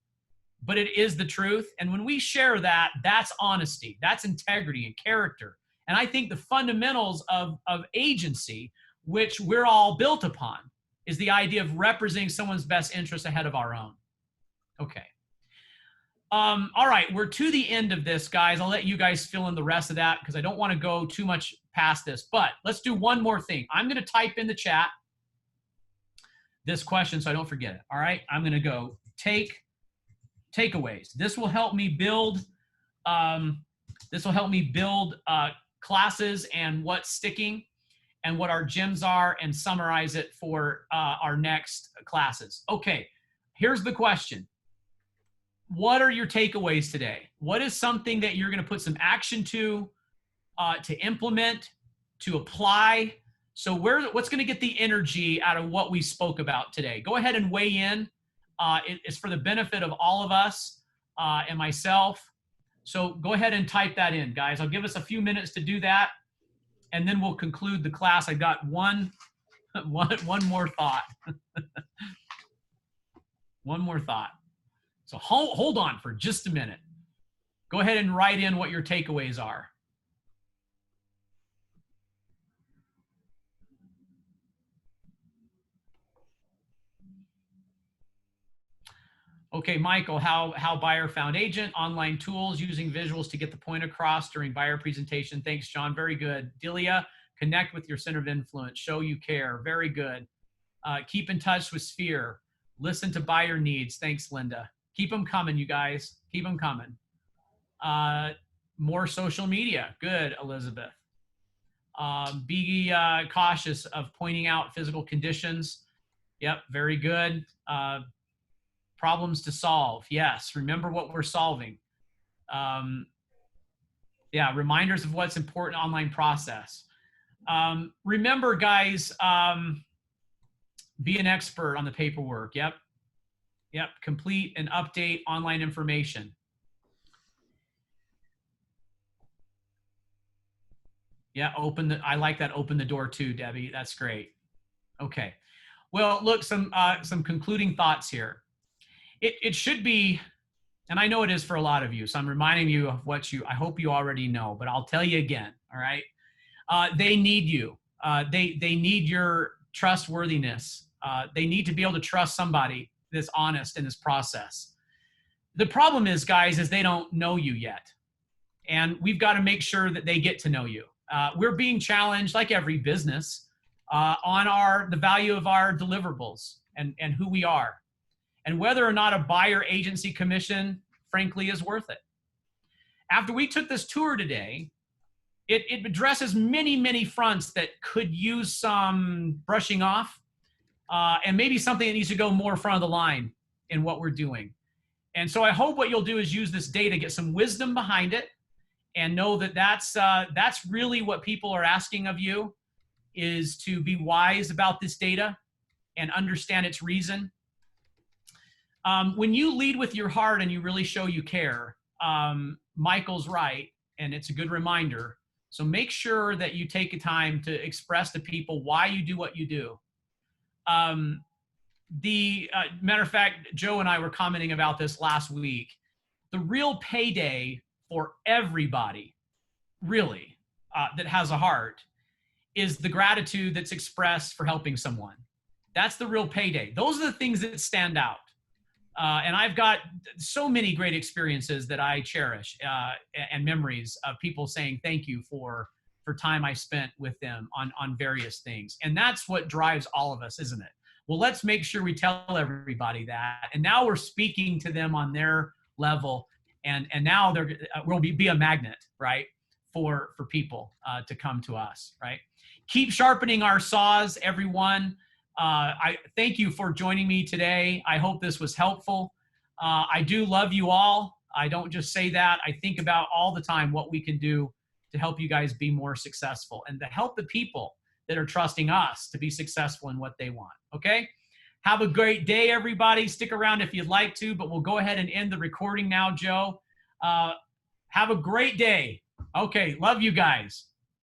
but it is the truth. And when we share that, that's honesty, that's integrity and character. And I think the fundamentals of agency, which we're all built upon, is the idea of representing someone's best interest ahead of our own. Okay. All right, we're to the end of this, guys. I'll let you guys fill in the rest of that because I don't want to go too much past this, but let's do one more thing. I'm going to type in the chat this question so I don't forget it. All right, I'm going to go takeaways. This will help me build classes and what's sticking and what our gyms are, and summarize it for our next classes. Okay, here's the question. What are your takeaways today? What is something that you're going to put some action to implement, to apply? So what's going to get the energy out of what we spoke about today? Go ahead and weigh in. It's for the benefit of all of us and myself. So go ahead and type that in, guys. I'll give us a few minutes to do that, and then we'll conclude the class. I got one more thought. One more thought. So hold on for just a minute. Go ahead and write in what your takeaways are. Okay, Michael, how buyer found agent, online tools, using visuals to get the point across during buyer presentation. Thanks, John. Very good. Delia, connect with your center of influence. Show you care. Very good. Keep in touch with Sphere. Listen to buyer needs. Thanks, Linda. Keep them coming, you guys. Keep them coming. More social media. Good, Elizabeth. Be cautious of pointing out physical conditions. Yep, very good. Problems to solve. Yes, remember what we're solving. Yeah, reminders of what's important online process. Remember, guys, be an expert on the paperwork. Yep. Yep, complete and update online information. Yeah, I like that, open the door too, Debbie. That's great. Okay. Well, look, some concluding thoughts here. It should be, and I know it is for a lot of you, so I'm reminding you of what I hope you already know, but I'll tell you again, all right? They need you. They need your trustworthiness. They need to be able to trust somebody that's honest in this process. The problem is, guys, is they don't know you yet. And we've got to make sure that they get to know you. We're being challenged, like every business, on the value of our deliverables and who we are, and whether or not a buyer agency commission, frankly, is worth it. After we took this tour today, it addresses many, many fronts that could use some brushing off, and maybe something that needs to go more front of the line in what we're doing. And so I hope what you'll do is use this data, get some wisdom behind it, and know that that's really what people are asking of you, is to be wise about this data and understand its reason. When you lead with your heart and you really show you care, Michael's right, and it's a good reminder. So make sure that you take a time to express to people why you do what you do. Matter of fact, Joe and I were commenting about this last week. The real payday for everybody, really, that has a heart, is the gratitude that's expressed for helping someone. That's the real payday. Those are the things that stand out. And I've got so many great experiences that I cherish, and memories of people saying thank you for time I spent with them on various things. And that's what drives all of us, isn't it? Well, let's make sure we tell everybody that. And now we're speaking to them on their level. And now we'll be a magnet, right, for people to come to us, right? Keep sharpening our saws, everyone. I thank you for joining me today. I hope this was helpful. I do love you all. I don't just say that. I think about all the time what we can do to help you guys be more successful and to help the people that are trusting us to be successful in what they want. Okay? Have a great day, everybody. Stick around if you'd like to, but we'll go ahead and end the recording now, Joe. Have a great day. Okay. Love you guys.